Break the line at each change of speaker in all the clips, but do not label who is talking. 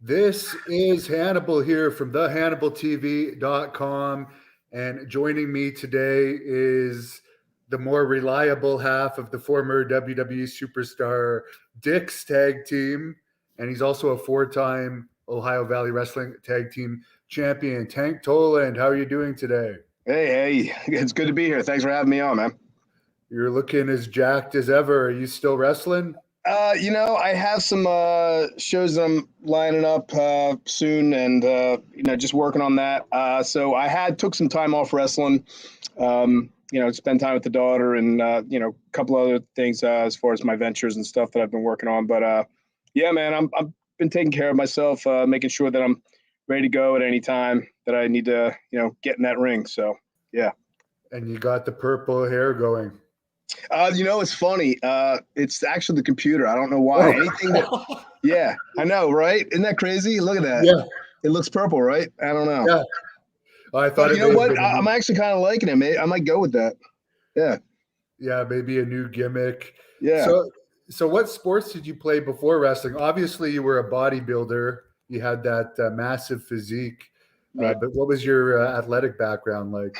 This is Hannibal here from thehannibaltv.com. And joining me today is the more reliable half of the former WWE superstar Dick's tag team. And he's also a four-time Ohio Valley Wrestling tag team champion, Tank Toland. How are you doing today?
Hey, it's good to be here. Thanks for having me on, man.
You're looking as jacked as ever. Are you still wrestling?
I have some shows that I'm lining up soon, and just working on that. So I took some time off wrestling, spend time with the daughter, and a couple other things as far as my ventures and stuff that I've been working on. But yeah, man, I've been taking care of myself, making sure that I'm ready to go at any time that I need to, get in that ring. So yeah.
And you got the purple hair going.
It's funny. It's actually the computer. I don't know why.
Oh.
Yeah, I know, right? Isn't that crazy? Look at that.
Yeah.
It looks purple, right? I don't know.
Yeah. I thought
But
it
you know
may have
what?
been
I'm actually kind of liking it. I might go with that. Yeah.
Yeah, maybe a new gimmick.
Yeah.
So what sports did you play before wrestling? Obviously, you were a bodybuilder. You had that massive physique.
Right.
But what was your athletic background like?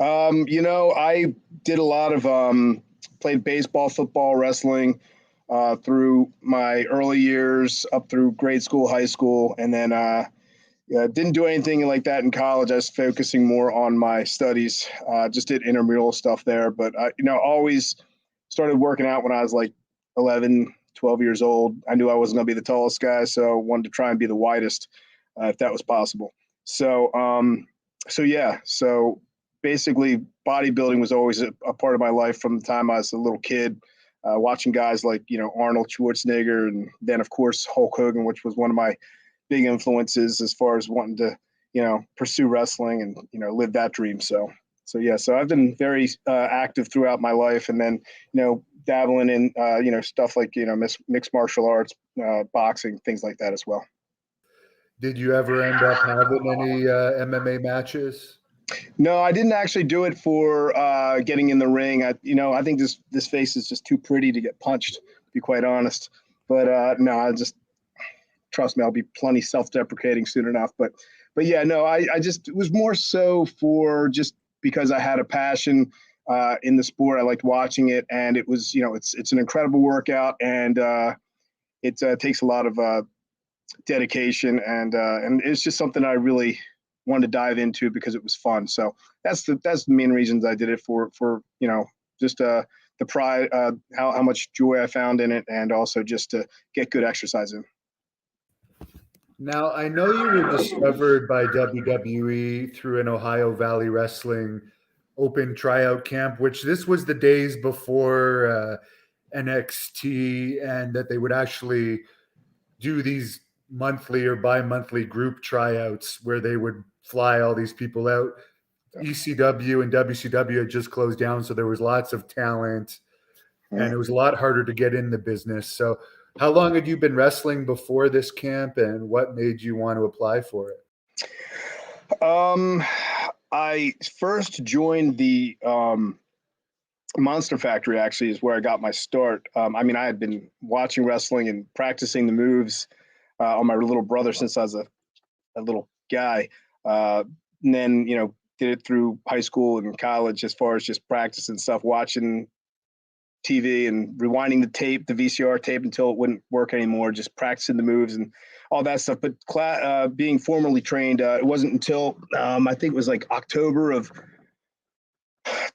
I did a lot of played baseball, football, wrestling through my early years up through grade school, high school, and then didn't do anything like that in college. I was focusing more on my studies. Just did intramural stuff there, but I always started working out when I was like 11, 12 years old. I knew I wasn't going to be the tallest guy, so I wanted to try and be the widest if that was possible. So basically bodybuilding was always a part of my life from the time I was a little kid, watching guys like, Arnold Schwarzenegger, and then of course Hulk Hogan, which was one of my big influences as far as wanting to, pursue wrestling and, live that dream. So I've been very active throughout my life, and then, dabbling in, stuff like, mixed martial arts, boxing, things like that as well.
Did you ever end up having any MMA matches?
No, I didn't actually do it for getting in the ring. I think this face is just too pretty to get punched, to be quite honest. But no, I just trust me, I'll be plenty self-deprecating soon enough. But yeah, no, I just, it was more so for just because I had a passion in the sport. I liked watching it, and it was, it's an incredible workout, and it takes a lot of dedication, and it's just something I really wanted to dive into because it was fun. So that's the main reasons I did it for just the pride, how much joy I found in it, and also just to get good exercise in.
Now, I know you were discovered by WWE through an Ohio Valley Wrestling open tryout camp, which this was the days before NXT, and that they would actually do these monthly or bi-monthly group tryouts where they would fly all these people out. ECW and WCW had just closed down, so there was lots of talent, and it was a lot harder to get in the business. So how long had you been wrestling before this camp, and what made you want to apply for it?
I first joined the Monster Factory, actually, is where I got my start. I had been watching wrestling and practicing the moves on my little brother since I was a little guy. And then, did it through high school and college as far as just practice and stuff, watching TV and rewinding the VCR tape until it wouldn't work anymore, just practicing the moves and all that stuff. But being formally trained, it wasn't until I think it was like October of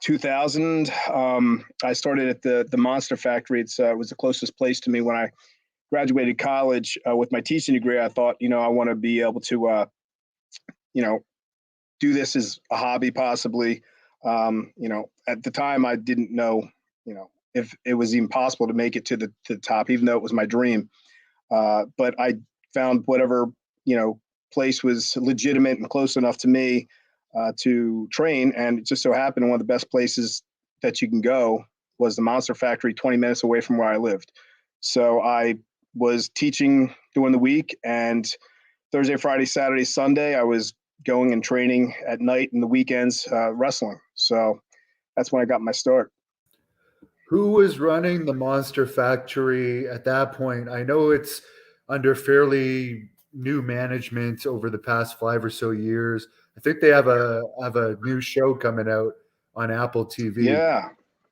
2000. I started at the Monster Factory. It was the closest place to me when I graduated college with my teaching degree. I thought, I want to be able to, do this as a hobby, possibly. At the time, I didn't know, if it was even possible to make it to the top, even though it was my dream. But I found whatever, place was legitimate and close enough to me to train. And it just so happened one of the best places that you can go was the Monster Factory, 20 minutes away from where I lived. So I was teaching during the week, and Thursday, Friday, Saturday, Sunday, I was going and training at night and the weekends wrestling. So that's when I got my start.
Who was running the Monster Factory at that point? I know it's under fairly new management over the past 5 or so years. I think they have a new show coming out on Apple TV.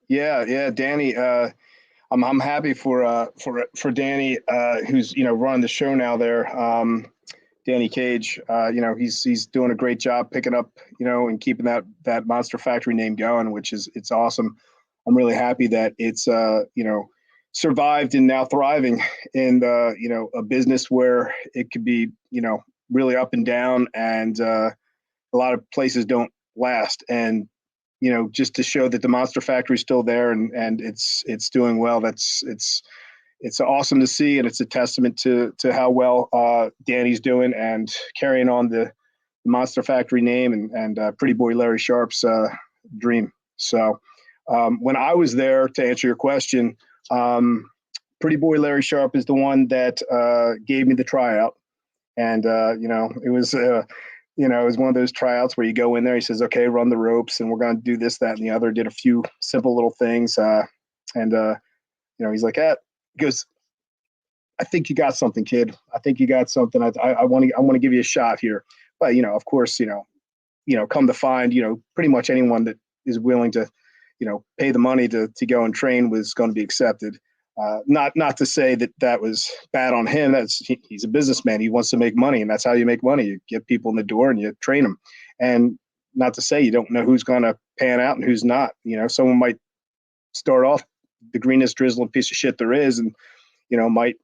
Yeah. Danny, I'm happy for Danny, who's running the show now there. Danny Cage, he's doing a great job picking up, and keeping that Monster Factory name going, which it's awesome. I'm really happy that it's survived and now thriving in a business where it could be really up and down, and a lot of places don't last. And just to show that the Monster Factory is still there and it's doing well, it's awesome to see, and it's a testament to how well Danny's doing and carrying on the Monster Factory name and Pretty Boy Larry Sharp's dream. So when I was there, to answer your question, Pretty Boy Larry Sharp is the one that gave me the tryout, and it was one of those tryouts where you go in there. He says, "Okay, run the ropes, and we're going to do this, that, and the other." Did a few simple little things, and he's like, he goes, "I think you got something, kid. I think you got something. I want to give you a shot here." But of course, come to find, pretty much anyone that is willing to, pay the money to go and train was going to be accepted. Not to say that was bad on him. He's a businessman. He wants to make money, and that's how you make money. You get people in the door and you train them. And not to say you don't know who's going to pan out and who's not. Someone might start off the greenest drizzling piece of shit there is, and might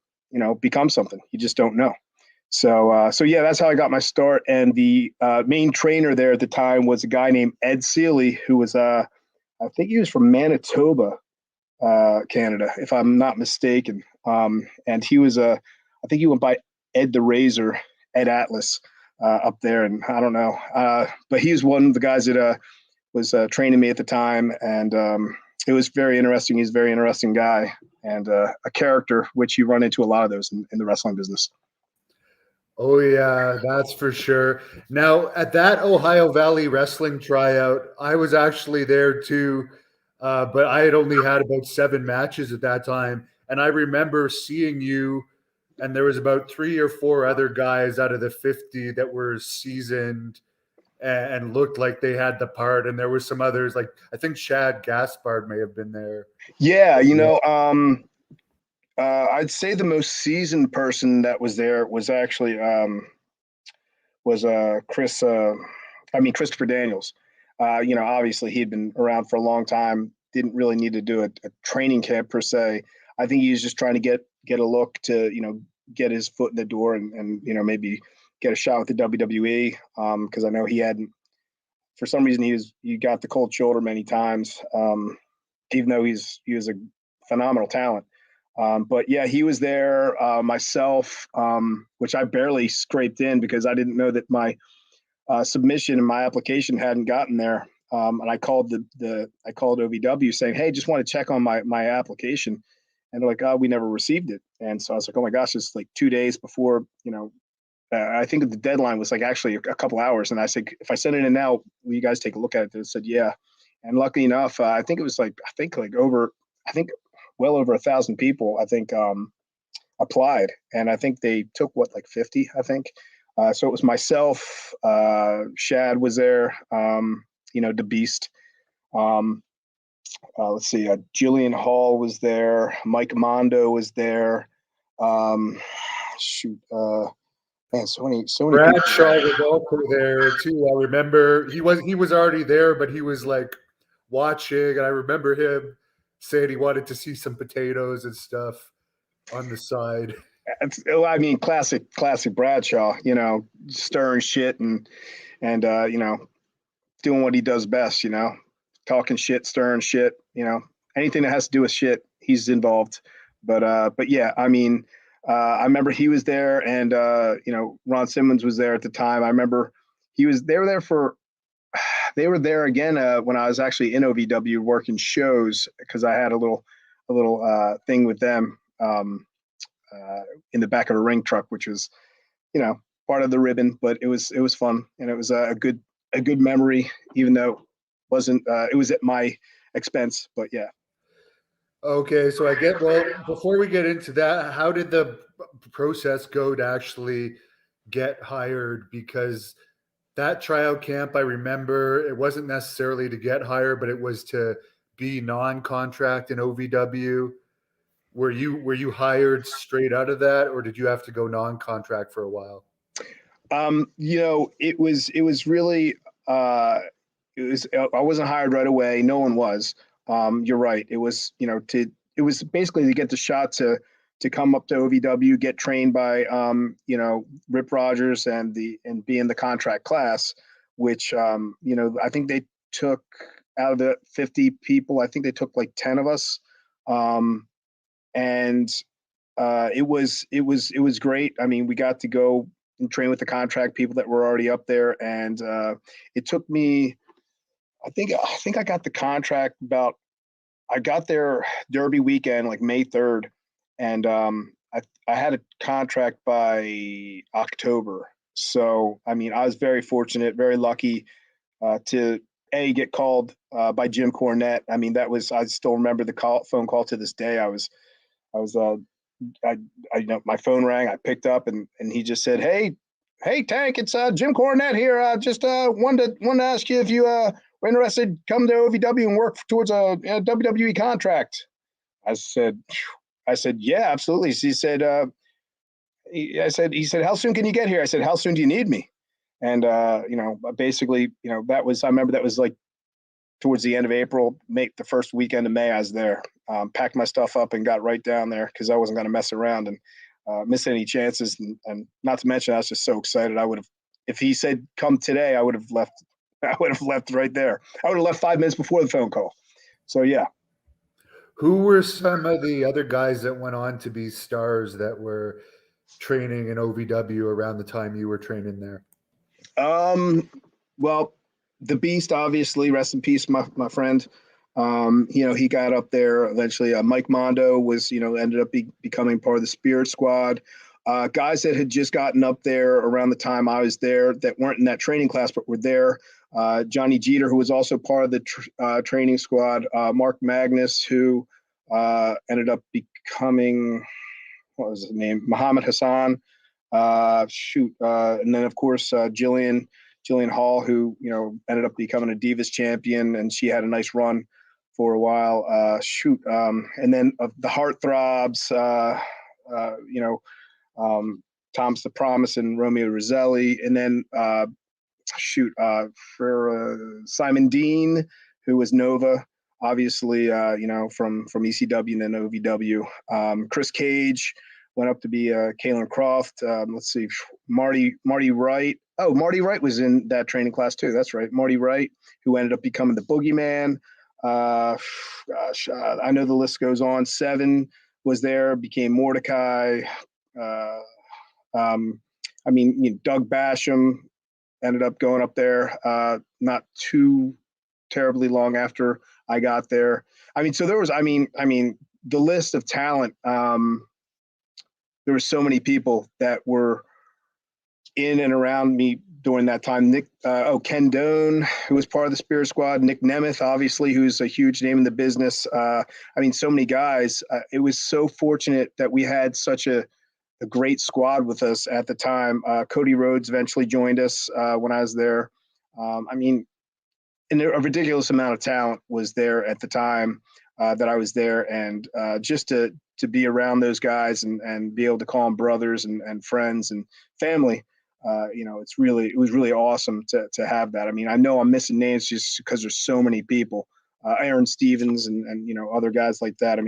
become something. You just don't know. So yeah, that's how I got my start. And the main trainer there at the time was a guy named Ed Seeley, who was I think he was from Manitoba, Canada, if I'm not mistaken. And he was I think he went by Ed the Razor, Ed Atlas, up there, and I don't know, but he was one of the guys that was training me at the time, and it was very interesting. He's a very interesting guy, and a character, which you run into a lot of those in the wrestling business.
Oh yeah, that's for sure. Now at that Ohio Valley Wrestling tryout, I was actually there too, but I had only had about 7 matches at that time, and I remember seeing you, and there was about 3 or 4 other guys out of the 50 that were seasoned and looked like they had the part, and there were some others, like I think Shad Gaspard may have been there.
Yeah, I'd say the most seasoned person that was there was actually Christopher Daniels. Obviously he'd been around for a long time, didn't really need to do a training camp per se. I think he was just trying to get a look to, get his foot in the door and maybe get a shot with the WWE. Because I know he hadn't, for some reason he got the cold shoulder many times. Even though he was a phenomenal talent. But yeah, he was there, myself, which I barely scraped in because I didn't know that my submission and my application hadn't gotten there. And I called I called OVW saying, "Hey, just want to check on my application." And they're like, "Oh, we never received it." And so I was like, "Oh my gosh," it's like 2 days before, I think the deadline was like actually a couple hours. And I said, "If I send it in now, will you guys take a look at it?" They said, "Yeah." And luckily enough, I think it was well over 1,000 people, I think, applied. And I think they took 50, I think. So it was myself, Shad was there, the Beast. Let's see, Jillian Hall was there. Mike Mondo was there. Man, so many
Bradshaw was also there too. I remember he was already there, but he was like watching, and I remember him saying he wanted to see some potatoes and stuff on the side.
Classic Bradshaw, stirring shit and doing what he does best, talking shit, stirring shit, anything that has to do with shit, he's involved. But yeah, I remember he was there, and Ron Simmons was there at the time. I remember they were there again when I was actually in OVW working shows, because I had a little thing with them in the back of a ring truck, which was part of the ribbon, but it was fun, and it was a good memory, even though it was at my expense. But yeah.
Okay, so before we get into that, how did the process go to actually get hired? Because that tryout camp, I remember, it wasn't necessarily to get hired, but it was to be non-contract in OVW. Were you hired straight out of that, or did you have to go non-contract for a while?
It was really I wasn't hired right away. No one was. You're right. It was it was basically to get the shot to come up to OVW, get trained by Rip Rogers and be in the contract class, which I think they took out of the 50 people, I think they took like 10 of us. And it was great. I mean, we got to go and train with the contract people that were already up there, and it took me. I think I got the contract about. I got there Derby weekend, like May 3rd, and I had a contract by October. So I mean, I was very fortunate, very lucky to get called by Jim Cornette. I mean, I still remember the phone call to this day. I was my phone rang. I picked up, and he just said, "Hey, Tank, it's Jim Cornette here. Just wanted to ask you if you were interested, come to OVW and work towards a WWE contract." I said, "Yeah, absolutely." So he said, "How soon can you get here?" I said, "How soon do you need me?" And basically, I remember that was like towards the end of April, the first weekend of May. I was there, packed my stuff up and got right down there because I wasn't going to mess around and miss any chances. And not to mention, I was just so excited. If he said come today, I would have left. I would have left right there. I would have left 5 minutes before the phone call. So yeah.
Who were some of the other guys that went on to be stars that were training in OVW around the time you were training there?
Well, the Beast, obviously, rest in peace, my friend. He got up there eventually. Mike Mondo was, ended up becoming part of the Spirit Squad. Guys that had just gotten up there around the time I was there that weren't in that training class but were there. Johnny Jeter, who was also part of the training squad. Mark Magnus, who ended up becoming, what was his name? Muhammad Hassan. And then, of course, Jillian Hall, who ended up becoming a Divas champion, and she had a nice run for a while. And then the Heartthrobs, Tom's the Promise and Romeo Roselli, and then for Simon Dean, who was Nova, obviously, from ECW and then OVW. Chris Cage went up to be Kalen Croft. Let's see, Marty Wright. Oh, Marty Wright was in that training class too. That's right, Marty Wright, who ended up becoming the Boogeyman. I know the list goes on. Seven was there, became Mordecai. Doug Basham ended up going up there not too terribly long after I got there. So there was, the list of talent. There were so many people that were in and around me during that time. Ken Doan, who was part of the Spirit Squad. Nick Nemeth, obviously, who's a huge name in the business. So many guys. It was so fortunate that we had such a great squad with us at the time. Cody Rhodes eventually joined us when I was there. And a ridiculous amount of talent was there at the time that I was there. And just to be around those guys and be able to call them brothers and friends and family, it was really awesome to have that. I know I'm missing names just because there's so many people, Aaron Stevens and other guys like that.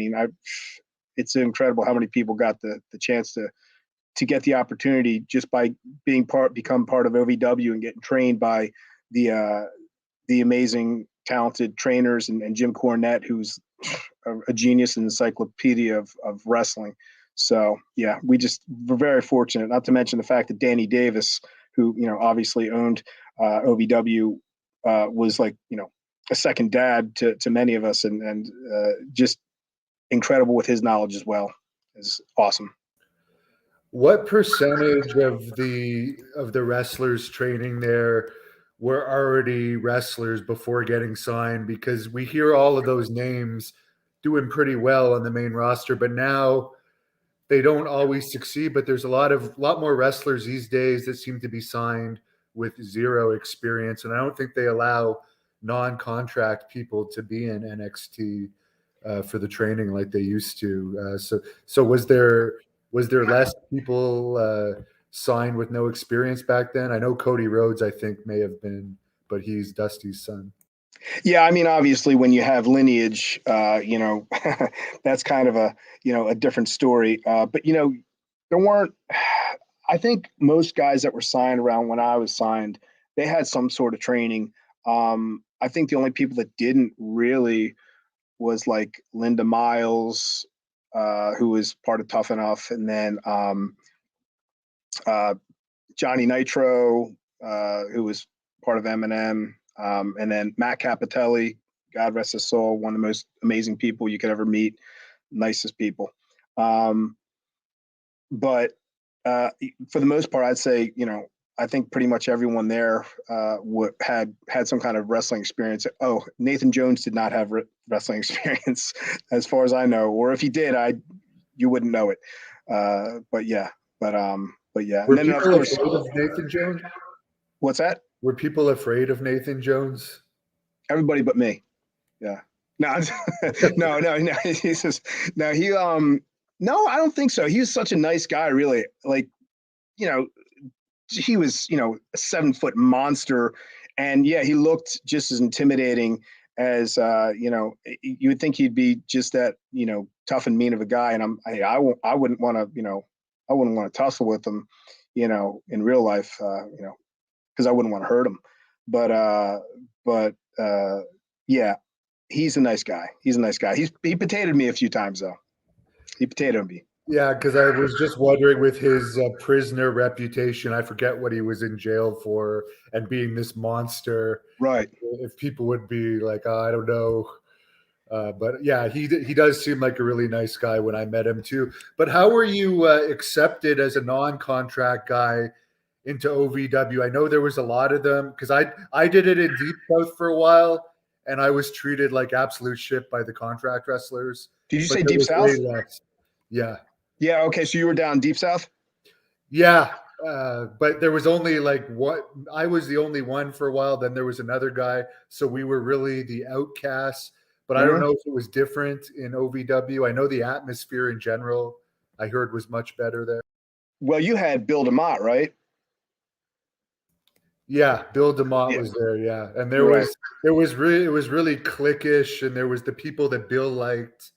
It's incredible how many people got the chance to get the opportunity just by become part of OVW and getting trained by the amazing, talented trainers and Jim Cornette, who's a genius and encyclopedia of wrestling. So yeah, we're very fortunate. Not to mention the fact that Danny Davis, who obviously owned OVW, was like a second dad to many of us, and just incredible with his knowledge as well. Is awesome.
What percentage of the wrestlers training there were already wrestlers before getting signed? Because we hear all of those names doing pretty well on the main roster, but now they don't always succeed, but there's a lot more wrestlers these days that seem to be signed with zero experience, and I don't think they allow non-contract people to be in NXT for the training like they used to. So was there less people signed with no experience back then? I know Cody Rhodes, I think, may have been, but he's Dusty's son.
Yeah, I mean, obviously, when you have lineage, that's kind of a different story. But there weren't. I think most guys that were signed around when I was signed, they had some sort of training. I think the only people that didn't really was like Linda Miles, who was part of Tough Enough, and then Johnny Nitro, who was part of Eminem, and then Matt Capitelli, God rest his soul, one of the most amazing people you could ever meet, nicest people. But for the most part, I'd say, I think pretty much everyone there had some kind of wrestling experience. Oh, Nathan Jones did not have wrestling experience, as far as I know, or if he did, you wouldn't know it. But yeah.
Were
And then of
people
course,
afraid of Nathan Jones?
what's that?
Were people afraid of Nathan Jones?
Everybody but me. Yeah. No, no. He says no. No, I don't think so. He was such a nice guy, really. Like, he was, a 7-foot monster, and yeah, he looked just as intimidating as you would think he'd be just that, tough and mean of a guy. And I wouldn't want to tussle with him, in real life, because I wouldn't want to hurt him. But yeah, he's a nice guy. He potatoed me a few times though. He potatoed me.
Yeah, because I was just wondering with his prisoner reputation, I forget what he was in jail for, and being this monster,
Right.
if people would be like, oh, I don't know. But yeah, he does seem like a really nice guy when I met him too. But how were you accepted as a non-contract guy into OVW? I know there was a lot of them because I did it in Deep South for a while, and I was treated like absolute shit by the contract wrestlers.
Did you
But
say
there
Deep
was way
South?
less. Yeah.
Yeah. Okay. So you were down Deep South?
Yeah, but there was only like what I was the only one for a while. Then there was another guy, so we were really the outcasts. But I don't
Mhm.
know if it was different in OVW. I know the atmosphere in general, I heard, was much better there.
Well, you had Bill DeMott, right?
Yeah, Bill DeMott
Yeah.
was there. Yeah, and
Right.
there was really it was really cliquish, and there was the people that Bill liked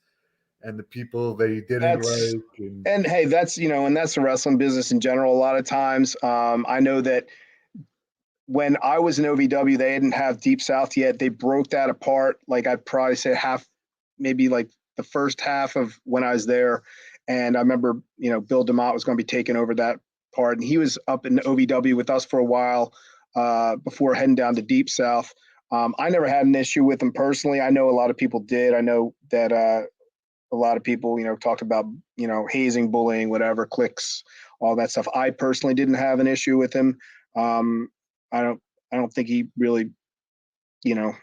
and the people that he didn't
That's
like, and
and hey, and that's the wrestling business in general. A lot of times, I know that when I was in OVW, they didn't have Deep South yet. They broke that apart. Like I'd probably say half, maybe like the first half of when I was there. And I remember, Bill DeMott was going to be taking over that part, and he was up in OVW with us for a while before heading down to Deep South. I never had an issue with him personally. I know a lot of people did. I know that a lot of people, talked about, hazing, bullying, whatever, clicks, all that stuff. I personally didn't have an issue with him. Um, I don't, I don't think he really, you know,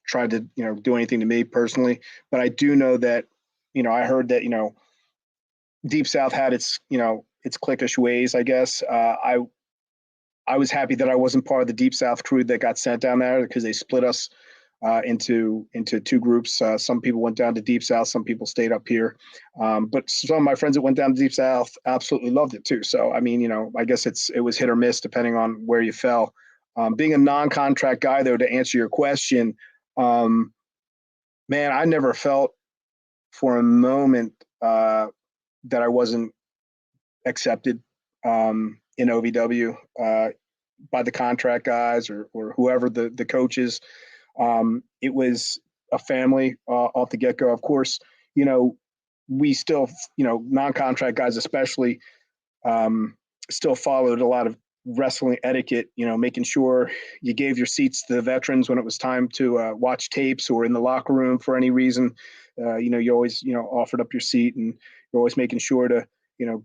tried to, do anything to me personally. But I do know that, I heard that, Deep South had its cliquish ways, I guess. I was happy that I wasn't part of the Deep South crew that got sent down there because they split us into two groups. Some people went down to Deep South, some people stayed up here. But some of my friends that went down to Deep South absolutely loved it too. So I mean, I guess it was hit or miss depending on where you fell. Being a non-contract guy, though, to answer your question, man, I never felt for a moment that I wasn't accepted in OVW by the contract guys or whoever the coaches. It was a family off the get go. Of course, we still, non-contract guys especially, still followed a lot of wrestling etiquette, making sure you gave your seats to the veterans when it was time to watch tapes or in the locker room for any reason. You always, offered up your seat, and you're always making sure to,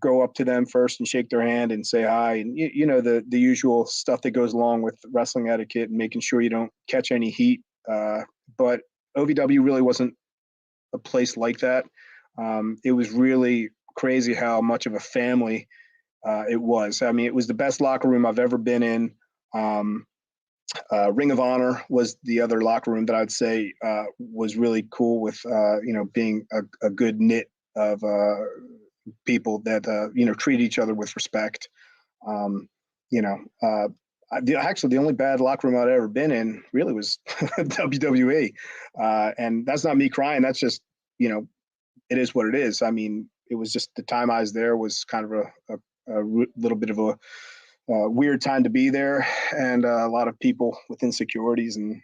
go up to them first and shake their hand and say hi. And, the usual stuff that goes along with wrestling etiquette and making sure you don't catch any heat. But OVW really wasn't a place like that. It was really crazy how much of a family it was. I mean, it was the best locker room I've ever been in. Ring of Honor was the other locker room that I'd say was really cool with, being a good knit of people that, treat each other with respect. Actually, the only bad locker room I'd ever been in really was WWE. And that's not me crying. That's just, it is what it is. I mean, it was just the time I was there was kind of a little bit of a weird time to be there, and a lot of people with insecurities and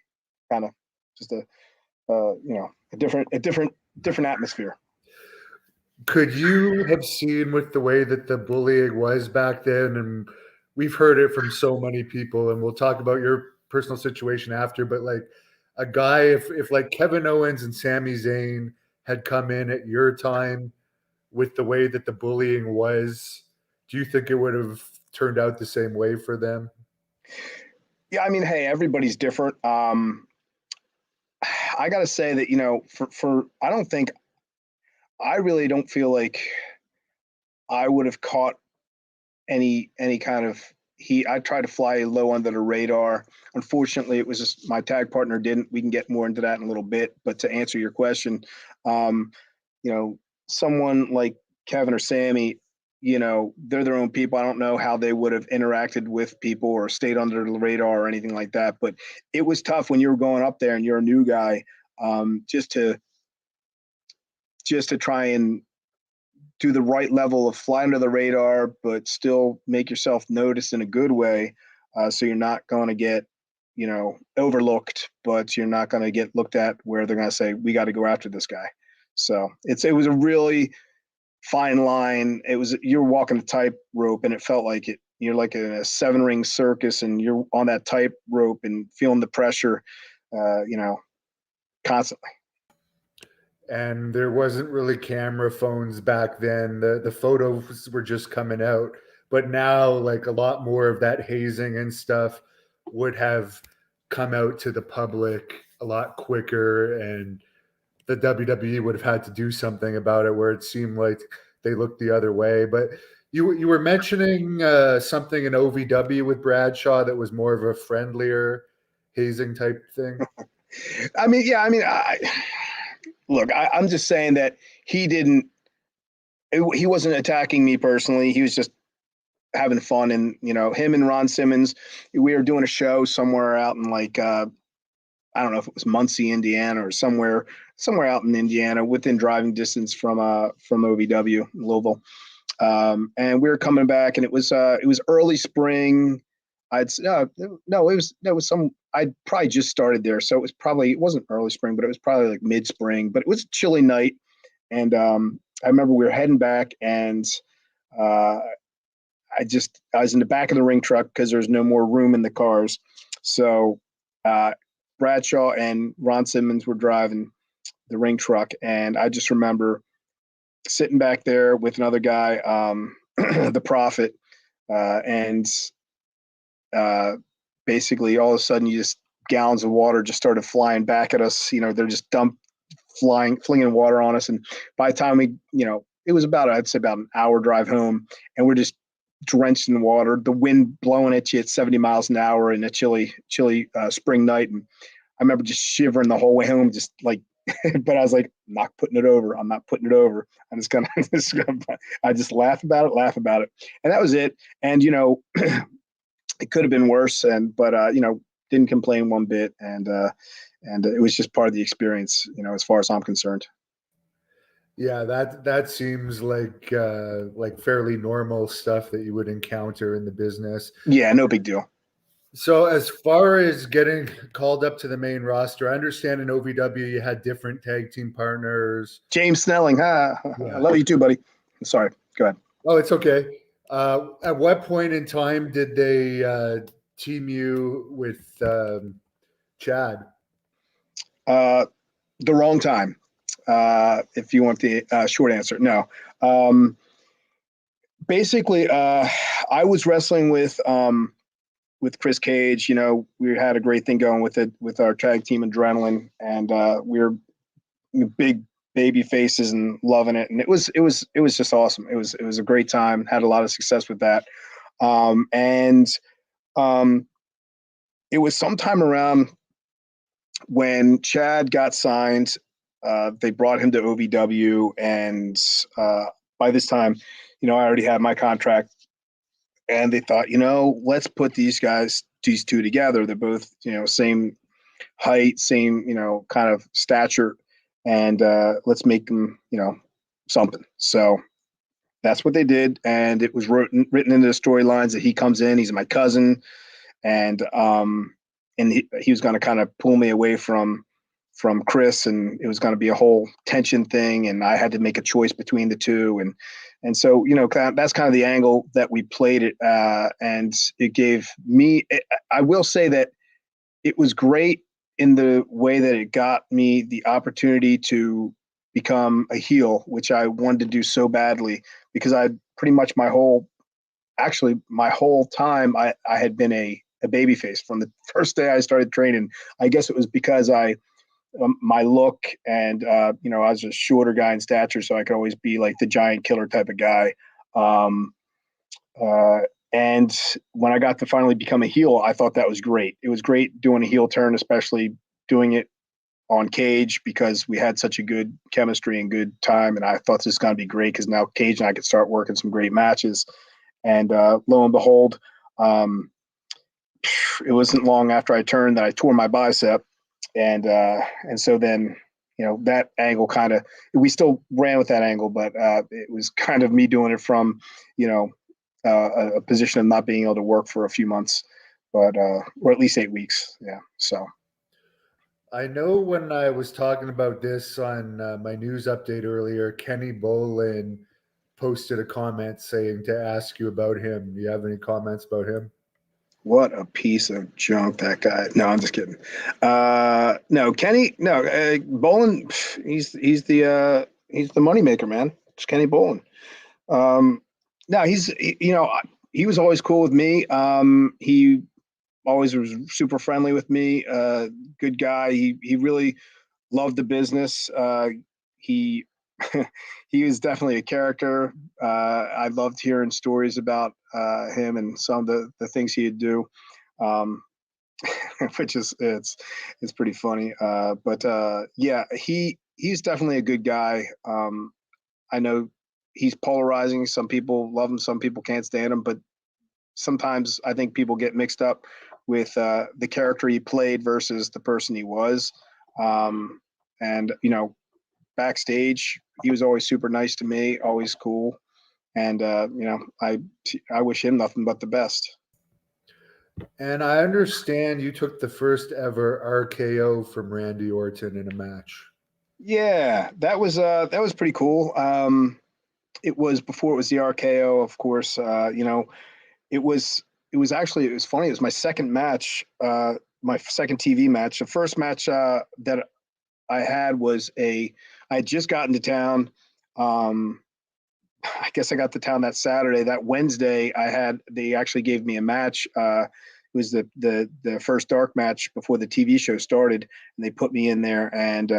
kind of just a different atmosphere.
Could you have seen with the way that the bullying was back then? And we've heard it from so many people, and we'll talk about your personal situation after, but like a guy, if like Kevin Owens and Sami Zayn had come in at your time with the way that the bullying was, do you think it would have turned out the same way for them?
Yeah, I mean, hey, everybody's different. I got to say that, I really don't feel like I would have caught any kind of heat. I tried to fly low under the radar. Unfortunately, it was just my tag partner didn't. We can get more into that in a little bit. But to answer your question, someone like Kevin or Sami, they're their own people. I don't know how they would have interacted with people or stayed under the radar or anything like that. But it was tough when you were going up there and you're a new guy, just to try and do the right level of fly under the radar, but still make yourself noticed in a good way. So you're not going to get, overlooked, but you're not going to get looked at where they're going to say, we got to go after this guy. So it was a really fine line. You're walking a tightrope, and it felt like it. You're like in a 7-ring circus, and you're on that tightrope and feeling the pressure, constantly.
And there wasn't really camera phones back then. The photos were just coming out. But now, like, a lot more of that hazing and stuff would have come out to the public a lot quicker, and the WWE would have had to do something about it, where it seemed like they looked the other way. But you were mentioning something in OVW with Bradshaw that was more of a friendlier hazing type thing.
I'm just saying that he wasn't attacking me personally. He was just having fun. And, him and Ron Simmons, we were doing a show somewhere out in I don't know if it was Muncie, Indiana, or somewhere out in Indiana within driving distance from OVW, Louisville. And we were coming back, and it was early spring. I'd probably just started there. So it wasn't early spring, but it was probably like mid spring, but it was a chilly night. And, I remember we were heading back, and, I was in the back of the ring truck because there's no more room in the cars. So, Bradshaw and Ron Simmons were driving the ring truck. And I just remember sitting back there with another guy, the Prophet, and, basically all of a sudden gallons of water just started flying back at us. They're just flinging water on us. And by the time it was I'd say about an hour drive home, and we're just drenched in water, the wind blowing at you at 70 miles an hour in a chilly spring night. And I remember just shivering the whole way home, just like, but I was like, I'm not putting it over. I'm just gonna, I just laugh about it. And that was it. And, it could have been worse, but didn't complain one bit, and it was just part of the experience, as far as I'm concerned.
Yeah, that seems like fairly normal stuff that you would encounter in the business.
Yeah, no big deal.
So as far as getting called up to the main roster, I understand in OVW you had different tag team partners.
James Snelling, huh? Yeah. I love you too, buddy. Sorry, go ahead.
Oh, it's okay. At what point in time did they team you with Chad?
The wrong time. If you want the short answer, no. Basically, I was wrestling with Chris Cage. We had a great thing going with our tag team Adrenaline, and we were big baby faces and loving it. And it was just awesome. It was a great time. Had a lot of success with that. And it was sometime around when Chad got signed. They brought him to OVW, and by this time, I already had my contract. And they thought, let's put these two together. They're both, same height, same, kind of stature, and let's make them, something. So that's what they did, and it was written into the storylines that he comes in. He's my cousin, and he was going to kind of pull me away from Chris, and it was going to be a whole tension thing, and I had to make a choice between the two, and so that's kind of the angle that we played it, and it gave me. I will say that it was great in the way that it got me the opportunity to become a heel, which I wanted to do so badly, because I pretty much my whole time I had been a babyface from the first day I started training. I guess it was because my look, and I was a shorter guy in stature, so I could always be like the giant killer type of guy. And when I got to finally become a heel, I thought that was great. It was great doing a heel turn, especially doing it on Cage, because we had such a good chemistry and good time. And I thought this was going to be great, because now Cage and I could start working some great matches. And lo and behold, it wasn't long after I turned that I tore my bicep. And so then, that angle we still ran with that angle, but it was kind of me doing it from, a position of not being able to work for a few months, but or at least 8 weeks. Yeah. So
I know when I was talking about this on my news update earlier, Kenny Bolin posted a comment saying to ask you about him. Do you have any comments about him?
what a piece of junk that guy. No, I'm just kidding. No, Kenny. No, Bolin. He's the moneymaker, man. It's Kenny Bolin. No, he was always cool with me. He always was super friendly with me. Good guy. He really loved the business. He he was definitely a character. I loved hearing stories about him and some of the things he'd do, which is it's pretty funny. But yeah, he's definitely a good guy. I know he's polarizing. Some people love him, some people can't stand him. But sometimes I think people get mixed up with the character he played versus the person he was. And backstage, he was always super nice to me, always cool. And I wish him nothing but the best.
And I understand you took the first ever RKO from Randy Orton in a match.
Yeah, that was pretty cool. It was before it was the RKO, of course. It was actually, it was funny. It was my second match, my second TV match. The first match that I had was I had just gotten to town. I guess I got to town that Saturday. That Wednesday, they actually gave me a match. It was the first dark match before the TV show started, and they put me in there, and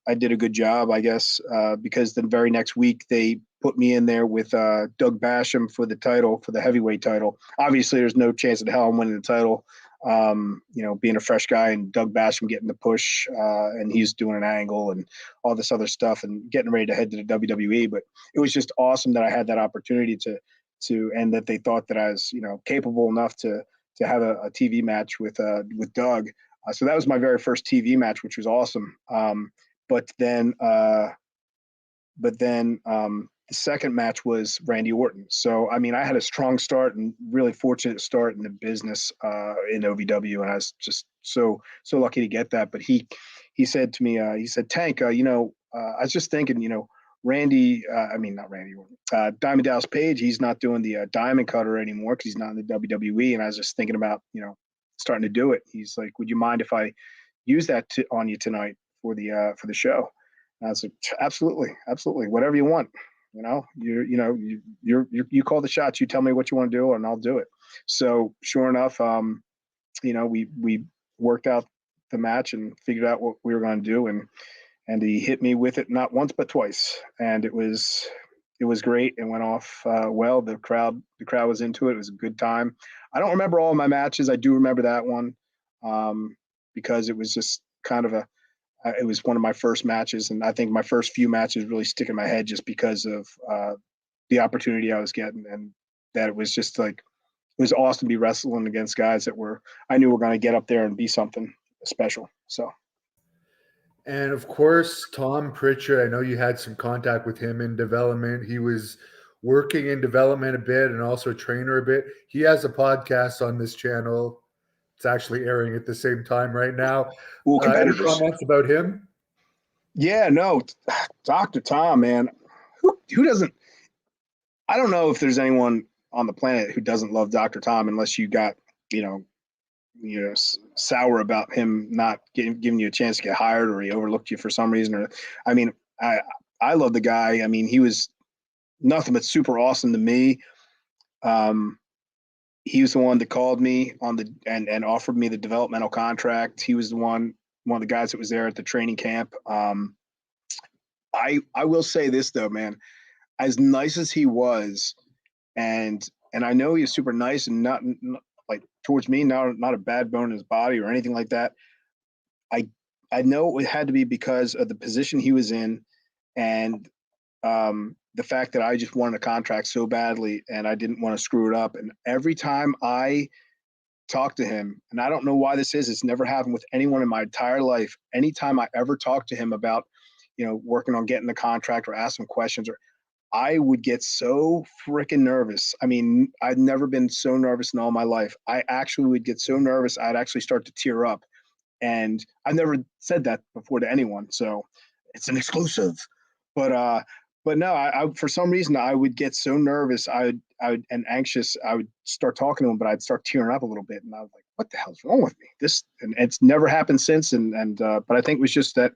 I did a good job, I guess, because the very next week they put me in there with Doug Basham for the heavyweight title. Obviously, there's no chance in hell I'm winning the title. Being a fresh guy and Doug Basham getting the push, and he's doing an angle and all this other stuff and getting ready to head to the WWE. But it was just awesome that I had that opportunity and that they thought that I was, capable enough to have a TV match with Doug. So that was my very first TV match, which was awesome. But then the second match was Randy Orton. So, I mean, I had a strong start and really fortunate start in the business in OVW, and I was just so lucky to get that. But he said to me, he said, Tank, I was just thinking, Randy, not Randy Orton, Diamond Dallas Page, he's not doing the Diamond Cutter anymore because he's not in the WWE. And I was just thinking about, starting to do it. He's like, would you mind if I use that on you tonight for the show? And I was like, absolutely, whatever you want. You call the shots. You tell me what you want to do, and I'll do it. So sure enough, we worked out the match and figured out what we were going to do, and and he hit me with it not once but twice, and it was great. It went off well. The crowd was into it. It was a good time. I don't remember all of my matches. I do remember that one because it was just kind of it was one of my first matches, and I think my first few matches really stick in my head just because of the opportunity I was getting, and that it was just like, it was awesome to be wrestling against guys that I knew were going to get up there and be something special. So.
And of course, Tom Pritchard, I know you had some contact with him in development. He was working in development a bit and also a trainer a bit. He has a podcast on this channel. It's actually airing at the same time right now.
Cool
Any
competitors.
comments about him?
Yeah, no, Dr. Tom, man. Who doesn't? I don't know if there's anyone on the planet who doesn't love Dr. Tom unless you got, sour about him not giving you a chance to get hired, or he overlooked you for some reason. Or, I mean, I love the guy. I mean, he was nothing but super awesome to me. He was the one that called me and offered me the developmental contract. He was one of the guys that was there at the training camp. I will say this though, man, as nice as he was, and I know he was super nice and not like towards me, not a bad bone in his body or anything like that. I know it had to be because of the position he was in, and the fact that I just wanted a contract so badly and I didn't want to screw it up. And every time I talk to him, and I don't know why this is, it's never happened with anyone in my entire life. Anytime I ever talk to him about, working on getting the contract or ask him questions, or I would get so freaking nervous. I mean, I'd never been so nervous in all my life. I actually would get so nervous, I'd actually start to tear up. And I've never said that before to anyone, so it's an exclusive. But no, I for some reason I would get so nervous, I would and anxious. I would start talking to him, but I'd start tearing up a little bit, and I was like, "What the hell's wrong with me?" And it's never happened since. But I think it was just that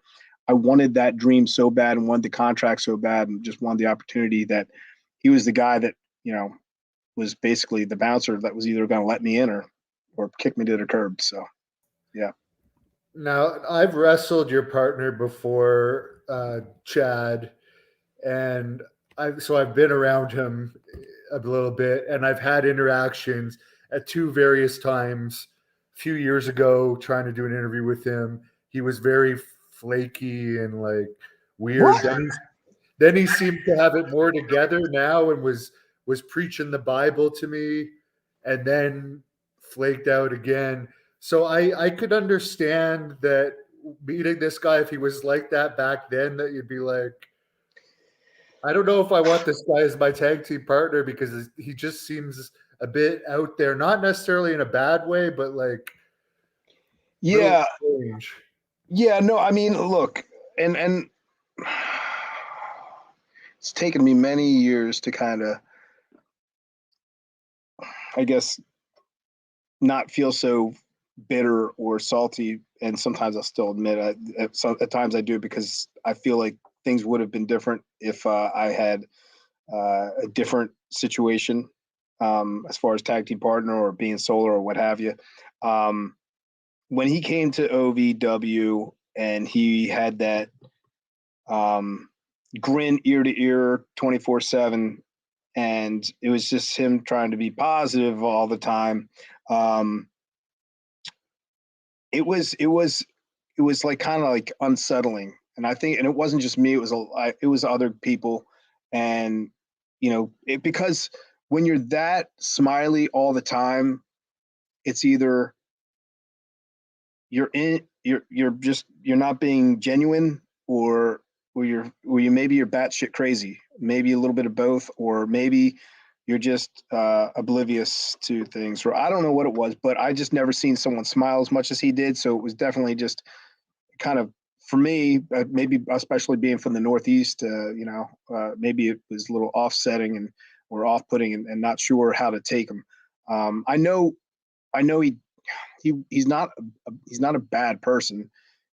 I wanted that dream so bad and wanted the contract so bad, and just wanted the opportunity. That he was the guy that was basically the bouncer that was either going to let me in or kick me to the curb. So, yeah.
Now, I've wrestled your partner before, Chad, and I've been around him a little bit, and I've had interactions at two various times. A few years ago, trying to do an interview with him, he was very flaky and like weird.
What?
Then he seemed to have it more together now and was preaching the Bible to me, and then flaked out again. So I could understand that meeting this guy, if he was like that back then, that you'd be like, I don't know if I want this guy as my tag team partner, because he just seems a bit out there, not necessarily in a bad way, but like
Yeah.
strange.
Yeah. No, I mean, look, and it's taken me many years to kind of, I guess, not feel so bitter or salty. And sometimes I'll still admit at times I do, because I feel like things would have been different if I had a different situation as far as tag team partner or being solo or what have you. When he came to OVW and he had that grin ear to ear 24/7, and it was just him trying to be positive all the time. It was like kind of like unsettling, and I think, and it wasn't just me; it was other people, and because when you're that smiley all the time, it's either you're not being genuine, or maybe you're batshit crazy, maybe a little bit of both, or maybe you're just oblivious to things, or I don't know what it was, but I just never seen someone smile as much as he did. So it was definitely just kind of, for me, maybe especially being from the Northeast, maybe it was a little offsetting or off-putting, and not sure how to take him. I know he's not a bad person,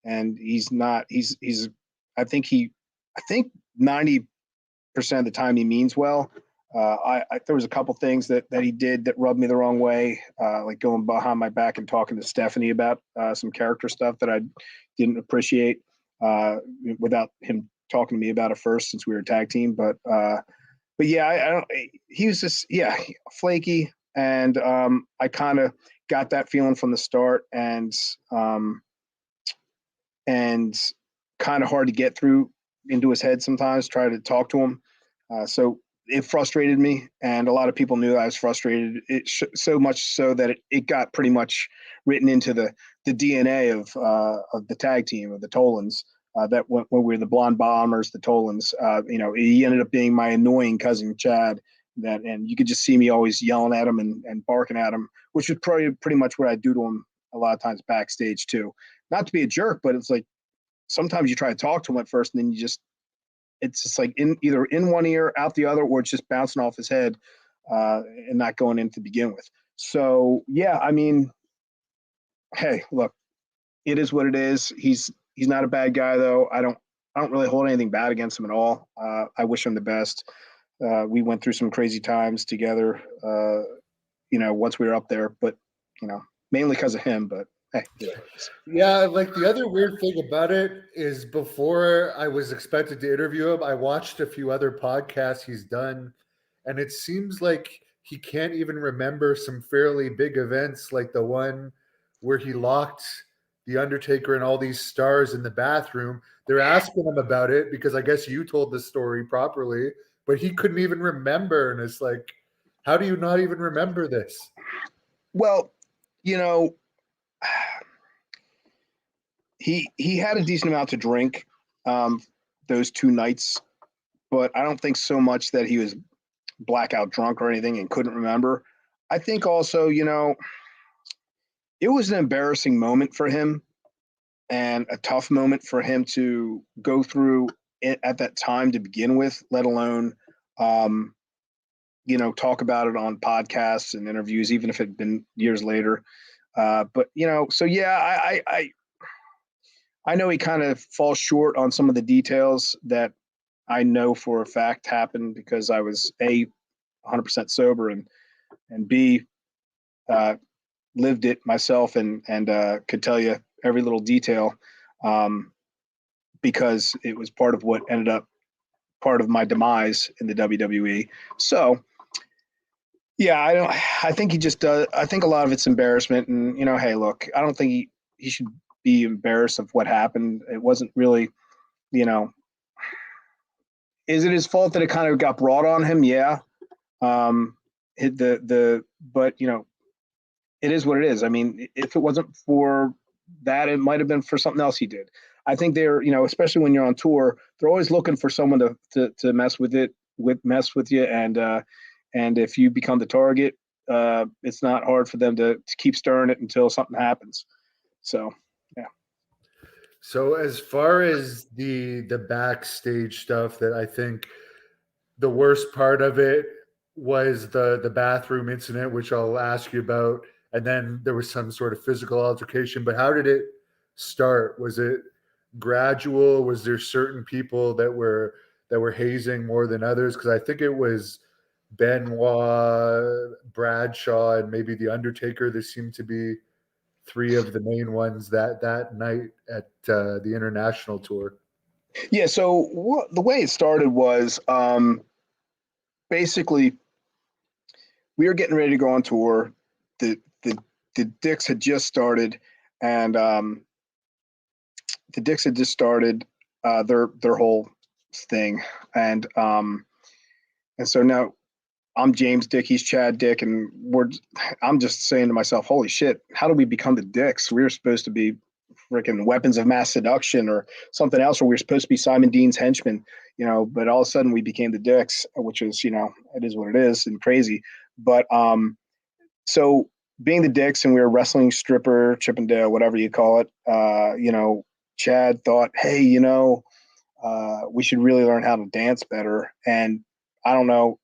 and I think 90% of the time he means well. There was a couple things that he did that rubbed me the wrong way, like going behind my back and talking to Stephanie about some character stuff that I didn't appreciate. without him talking to me about it first, since we were a tag team. But yeah, I don't. He was just flaky, and I kind of got that feeling from the start, and kind of hard to get through into his head sometimes. Try to talk to him, so it frustrated me, and a lot of people knew I was frustrated. So much so that it got pretty much written into the DNA of the tag team of the Tolands. That when we were the Blonde Bombers, the Tolands, he ended up being my annoying cousin Chad. And you could just see me always yelling at him and barking at him, which was probably pretty much what I do to him a lot of times backstage too. Not to be a jerk, but it's like sometimes you try to talk to him at first, and then it's just like either in one ear, out the other, or it's just bouncing off his head and not going in to begin with. So yeah, I mean, hey, look, it is what it is. He's not a bad guy though. I don't really hold anything bad against him at all. I wish him the best. We went through some crazy times together, once we were up there, but mainly because of him. But hey,
yeah, like the other weird thing about it is before I was expected to interview him, I watched a few other podcasts he's done, and it seems like he can't even remember some fairly big events, like the one where he locked the Undertaker and all these stars in the bathroom. They're asking him about it because I guess you told the story properly, but he couldn't even remember. And it's like, how do you not even remember this?
well, he had a decent amount to drink those 2 nights, but I don't think so much that he was blackout drunk or anything and couldn't remember. I think also, it was an embarrassing moment for him and a tough moment for him to go through at that time to begin with, let alone, talk about it on podcasts and interviews, even if it had been years later. But, so yeah, I know he kind of falls short on some of the details that I know for a fact happened because I was 100% sober, and B, lived it myself and could tell you every little detail, because it was part of what ended up part of my demise in the WWE. So yeah, I think he just does. I think a lot of it's embarrassment, and hey, look, I don't think he should be embarrassed of what happened. It wasn't really, is it his fault that it kind of got brought on him? Yeah. But it is what it is. I mean, if it wasn't for that, it might have been for something else he did. I think they're, especially when you're on tour, they're always looking for someone to mess with you. And if you become the target, it's not hard for them to keep stirring it until something happens. So, yeah.
So as far as the backstage stuff, that I think the worst part of it was the bathroom incident, which I'll ask you about, and then there was some sort of physical altercation. But how did it start? Was it gradual? Was there certain people that were hazing more than others? Because I think it was Benoit, Bradshaw, and maybe the Undertaker. There seemed to be three of the main ones that night at the international tour.
Yeah. So the way it started was basically we were getting ready to go on tour. The Dicks had just started, and the Dicks had just started their whole thing, and so now I'm James Dick, he's Chad Dick, and I'm just saying to myself, holy shit, how did we become the Dicks? We were supposed to be freaking weapons of mass seduction or something else, or we were supposed to be Simon Dean's henchmen, but all of a sudden we became the Dicks, which is, it is what it is and crazy. But so being the Dicks, and we were wrestling stripper, Chippendale, whatever you call it, Chad thought, hey, we should really learn how to dance better. And I don't know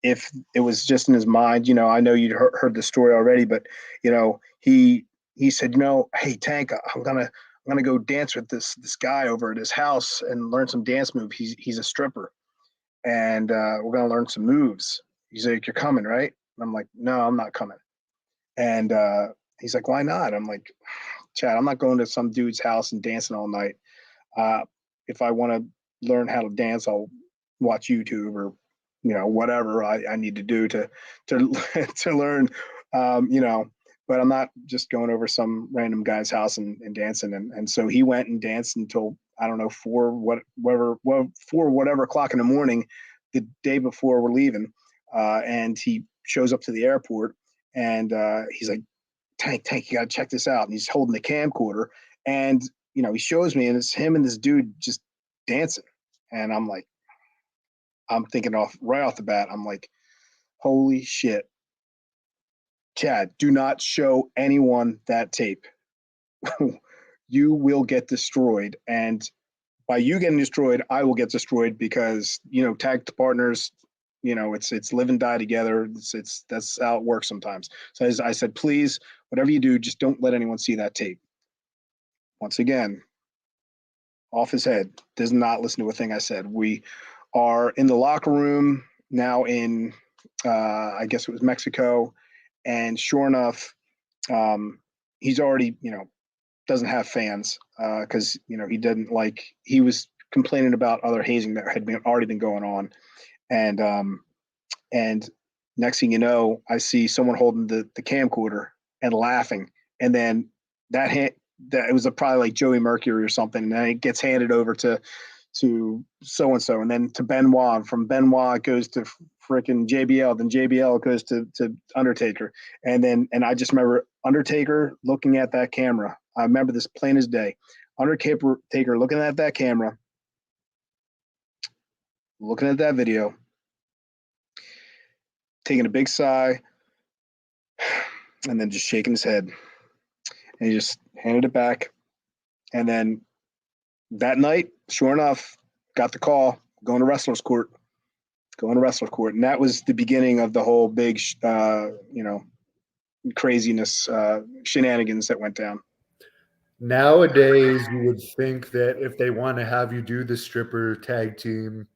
if it was just in his mind, I know you'd heard the story already, but he said, hey Tank, I'm gonna go dance with this guy over at his house and learn some dance moves. He's a stripper, and we're gonna learn some moves. He's like, you're coming, right? And I'm like, no, I'm not coming. And he's like, why not? I'm like, Chad, I'm not going to some dude's house and dancing all night. If I want to learn how to dance, I'll watch YouTube or, whatever I need to do to to learn, but I'm not just going over some random guy's house and dancing. And so he went and danced until, I don't know, 4 whatever o'clock in the morning, the day before we're leaving. And he shows up to the airport, and he's like, Tank, you got to check this out. And he's holding the camcorder, and, he shows me, and it's him and this dude just dancing. And I'm thinking right off the bat, I'm like, holy shit. Chad, do not show anyone that tape. You will get destroyed. And by you getting destroyed, I will get destroyed, because, tag partners, it's live and die together. That's how it works sometimes. So I said, please, whatever you do, just don't let anyone see that tape. Once again, off his head, does not listen to a thing I said. We are in the locker room now in, I guess it was Mexico. And sure enough, he's already, doesn't have fans, because, he was complaining about other hazing that had already been going on. And next thing you know, I see someone holding the camcorder and laughing. And then that it was probably like Joey Mercury or something. And then it gets handed over to so-and-so, and then to Benoit. And from Benoit, it goes to freaking JBL. Then JBL goes to Undertaker. And I just remember Undertaker looking at that camera. I remember this plain as day. Undertaker looking at that camera, looking at that video, taking a big sigh, and then just shaking his head. And he just handed it back. And then that night, sure enough, got the call, going to wrestler's court. And that was the beginning of the whole big, craziness, shenanigans that went down.
Nowadays, you would think that if they want to have you do the stripper tag team,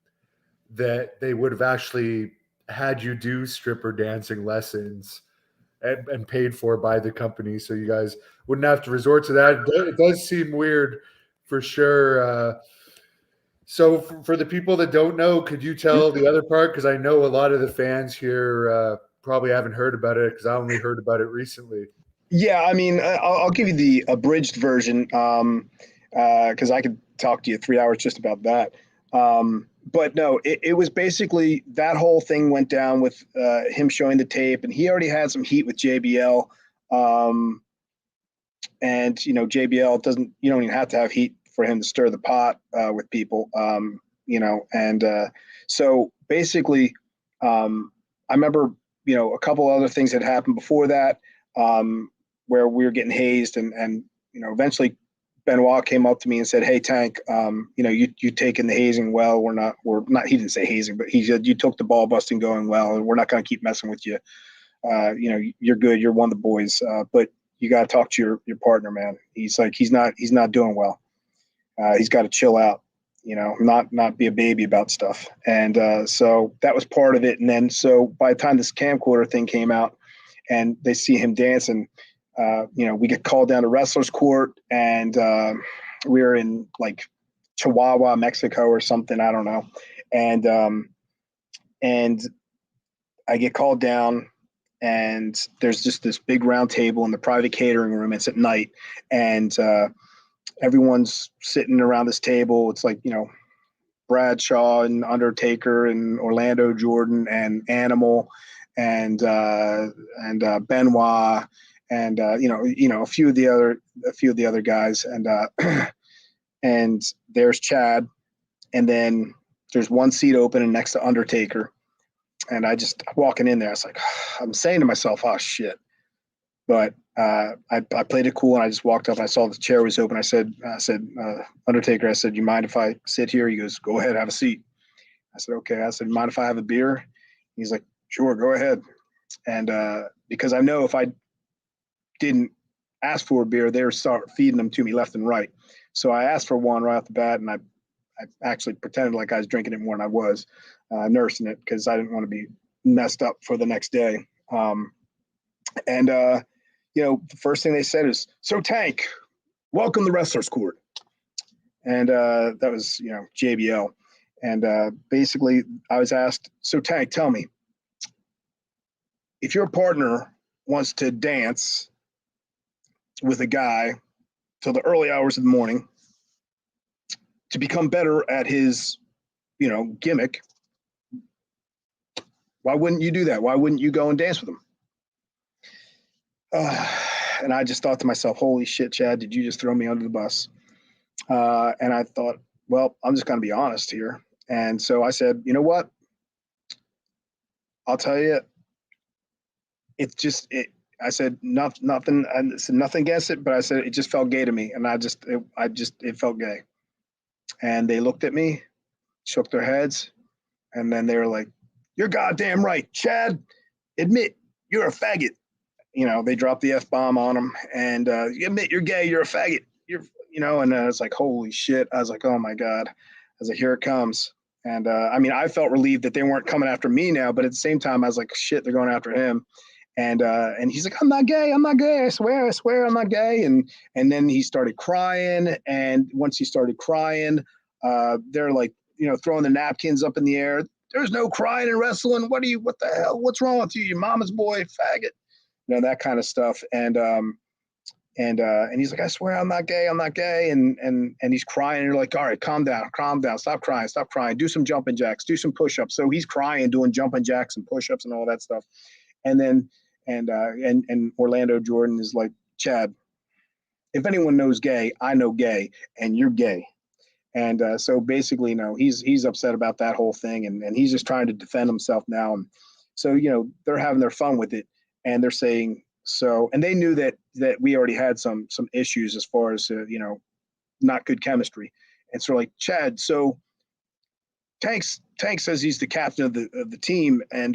that they would have actually had you do stripper dancing lessons and paid for by the company, so you guys wouldn't have to resort to that. It does seem weird for sure. So for the people that don't know, could you tell the other part? Because I know a lot of the fans here probably haven't heard about it, because I only heard about it recently.
Yeah, I mean, I'll give you the abridged version, because I could talk to you 3 hours just about that. But no, it was basically that whole thing went down with him showing the tape, and he already had some heat with JBL. And JBL you don't even have to have heat for him to stir the pot with people. So basically, I remember a couple other things that happened before that, where we were getting hazed, and eventually Benoit came up to me and said, "Hey, Tank, you taken the hazing well. We're not. He didn't say hazing, but he said you took the ball busting going well, and we're not going to keep messing with you. You're good. You're one of the boys, but you got to talk to your partner, man. He's like he's not doing well. He's got to chill out. Not be a baby about stuff." And so that was part of it. And then so by the time this camcorder thing came out, and they see him dancing, we get called down to wrestler's court, and we were in like Chihuahua, Mexico or something. I don't know. And I get called down, and there's just this big round table in the private catering room. It's at night, and everyone's sitting around this table. It's like, Bradshaw and Undertaker and Orlando Jordan and Animal and Benoit and a few of the other guys, and and there's Chad, and then there's one seat open and next to Undertaker, and I just walking in there, I was like, I'm saying to myself, oh shit, but I played it cool, and I just walked up. I saw the chair was open. I said, Undertaker, I said, you mind if I sit here? He goes, go ahead, have a seat. I said, okay. I said, mind if I have a beer? He's like, sure, go ahead. And because I know if I didn't ask for a beer, they would start feeding them to me left and right. So I asked for one right off the bat, and I actually pretended like I was drinking it more than I was, nursing it, because I didn't want to be messed up for the next day. The first thing they said is, so Tank, welcome to Wrestler's Court. And that was, JBL. And basically, I was asked, so Tank, tell me, if your partner wants to dance with a guy till the early hours of the morning to become better at his, gimmick, why wouldn't you do that? Why wouldn't you go and dance with him? And I just thought to myself, holy shit, Chad, did you just throw me under the bus? And I thought, well, I'm just going to be honest here. And so I said, you know what? I'll tell you, I said nothing. I said nothing against it, but I said it just felt gay to me, and it felt gay. And they looked at me, shook their heads, and then they were like, "You're goddamn right, Chad. Admit you're a faggot." They dropped the F-bomb on him, and you admit you're gay, you're a faggot. And I was like, holy shit. I was like, oh my God. I was like, here it comes. And I felt relieved that they weren't coming after me now, but at the same time, I was like, shit, they're going after him. And he's like, I'm not gay, I swear, I'm not gay. And then he started crying. And once he started crying, they're like, throwing the napkins up in the air. There's no crying in wrestling. What the hell? What's wrong with you? Your mama's boy, faggot. That kind of stuff. And he's like, I swear I'm not gay. And he's crying. And you're like, all right, calm down. Stop crying. Do some jumping jacks, do some push-ups. So he's crying, doing jumping jacks and push-ups and all that stuff. And then, and Orlando Jordan is like, Chad, if anyone knows gay, I know gay, and you're gay. And so basically, he's upset about that whole thing. And he's just trying to defend himself now. And so, they're having their fun with it. And they're saying, so, and they knew that we already had some issues as far as, not good chemistry. And so like, Chad, so Tank says he's the captain of the team. And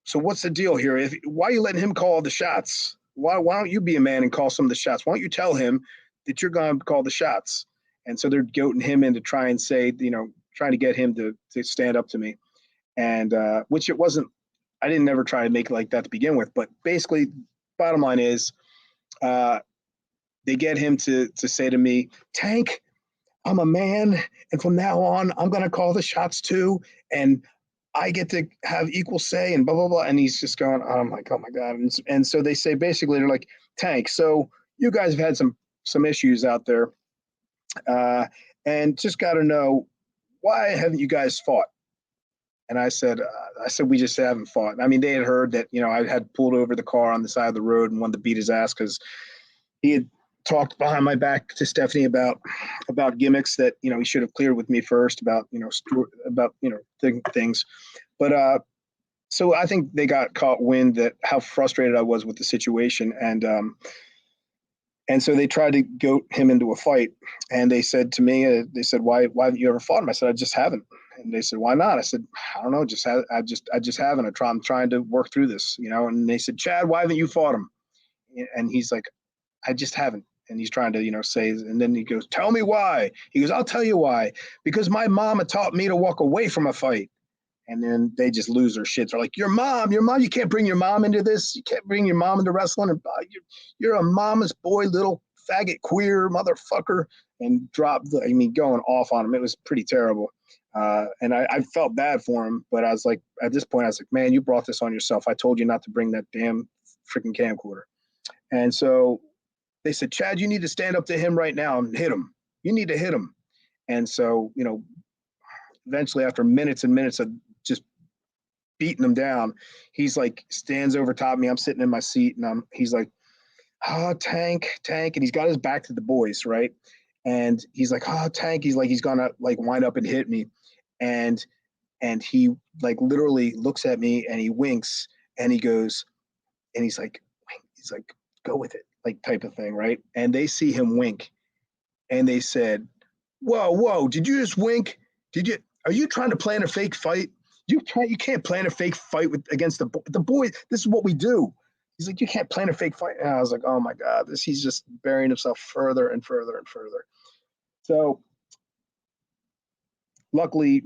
so what's the deal here? Why are you letting him call the shots? Why don't you be a man and call some of the shots? Why don't you tell him that you're going to call the shots? And so they're goating him in to try and say, trying to get him to stand up to me. And which it wasn't, I didn't ever try to make it like that to begin with, but basically bottom line is they get him to say to me, Tank, I'm a man, and from now on, I'm going to call the shots too, and I get to have equal say, and blah, blah, blah. And he's just going, I'm like, oh my God. And so they say, basically, they're like, Tank, so you guys have had some issues out there, and just got to know, why haven't you guys fought? And I said, we just haven't fought. I mean, they had heard that, I had pulled over the car on the side of the road and wanted to beat his ass because he had talked behind my back to Stephanie about gimmicks that, he should have cleared with me first about things. But so I think they got caught wind that how frustrated I was with the situation. And so they tried to goat him into a fight. And they said to me, why haven't you ever fought him? I said, I just haven't. And they said, why not? I said, I don't know. I just haven't. I'm trying to work through this, and they said, Chad, why haven't you fought him? And he's like, I just haven't. And he's trying to, say, and then he goes, tell me why. He goes, I'll tell you why. Because my mama taught me to walk away from a fight. And then they just lose their shit. They're like, your mom, you can't bring your mom into this. You can't bring your mom into wrestling. And, you're a mama's boy, little faggot, queer motherfucker. And going off on him. It was pretty terrible. And I felt bad for him. But I was like, at this point, I was like, man, you brought this on yourself. I told you not to bring that damn freaking camcorder. And so they said, Chad, you need to stand up to him right now and hit him. You need to hit him. And so, eventually after minutes and minutes of just beating him down, he's like, stands over top of me. I'm sitting in my seat and he's like, oh, Tank. And he's got his back to the boys, right? And he's like, oh, Tank. He's like, he's going to like wind up and hit me. And he like literally looks at me and he winks and he goes, and he's like, go with it, like type of thing, right? And they see him wink and they said, whoa, did you just wink? Are you trying to plan a fake fight? You can't plan a fake fight against the boys. This is what we do. He's like, you can't plan a fake fight. And I was like, oh my God, he's just burying himself further and further and further. So luckily,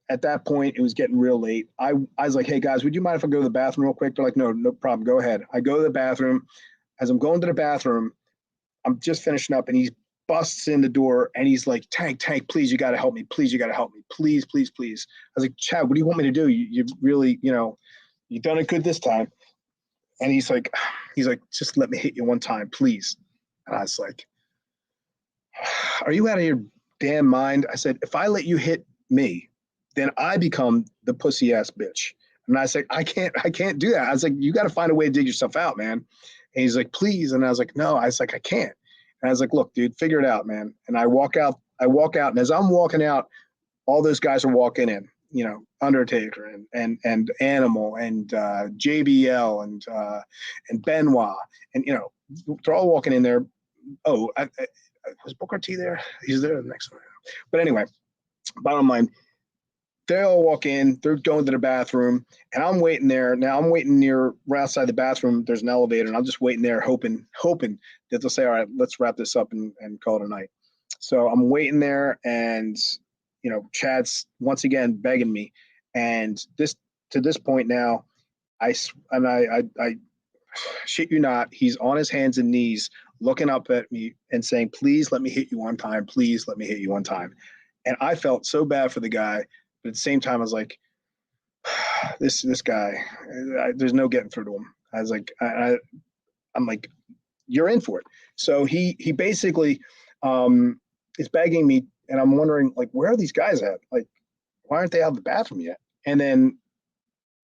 at that point, it was getting real late. I was like, hey guys, would you mind if I go to the bathroom real quick? They're like, no problem. Go ahead. I go to the bathroom. As I'm going to the bathroom, I'm just finishing up and he's busts in the door and he's like, Tank, please, you got to help me. Please, you got to help me. Please, please, please. I was like, Chad, what do you want me to do? You really, you've done it good this time. And he's like, just let me hit you one time, please. And I was like, are you out of your damn mind? I said, if I let you hit me, then I become the pussy ass bitch. And I said, I can't do that. I was like, you got to find a way to dig yourself out, man. And he's like, please. And I was like, no. I was like, I can't. And I was like, look, dude, figure it out, man. And I walk out. And as I'm walking out, all those guys are walking in, Undertaker and Animal and JBL and Benoit. And, they're all walking in there. Oh, was Booker T there? He's there the next one. But anyway, bottom line, they all walk in, they're going to the bathroom, and I'm waiting there. Now I'm waiting right outside the bathroom. There's an elevator, and I'm just waiting there, hoping that they'll say, all right, let's wrap this up and call it a night. So I'm waiting there, and Chad's once again begging me. And to this point now, I shit you not, he's on his hands and knees looking up at me and saying, please let me hit you one time. Please let me hit you one time. And I felt so bad for the guy. But at the same time, I was like, this guy, there's no getting through to him. I was like, I'm like, you're in for it. So he basically is begging me, and I'm wondering, like, where are these guys at? Like, why aren't they out of the bathroom yet? And then,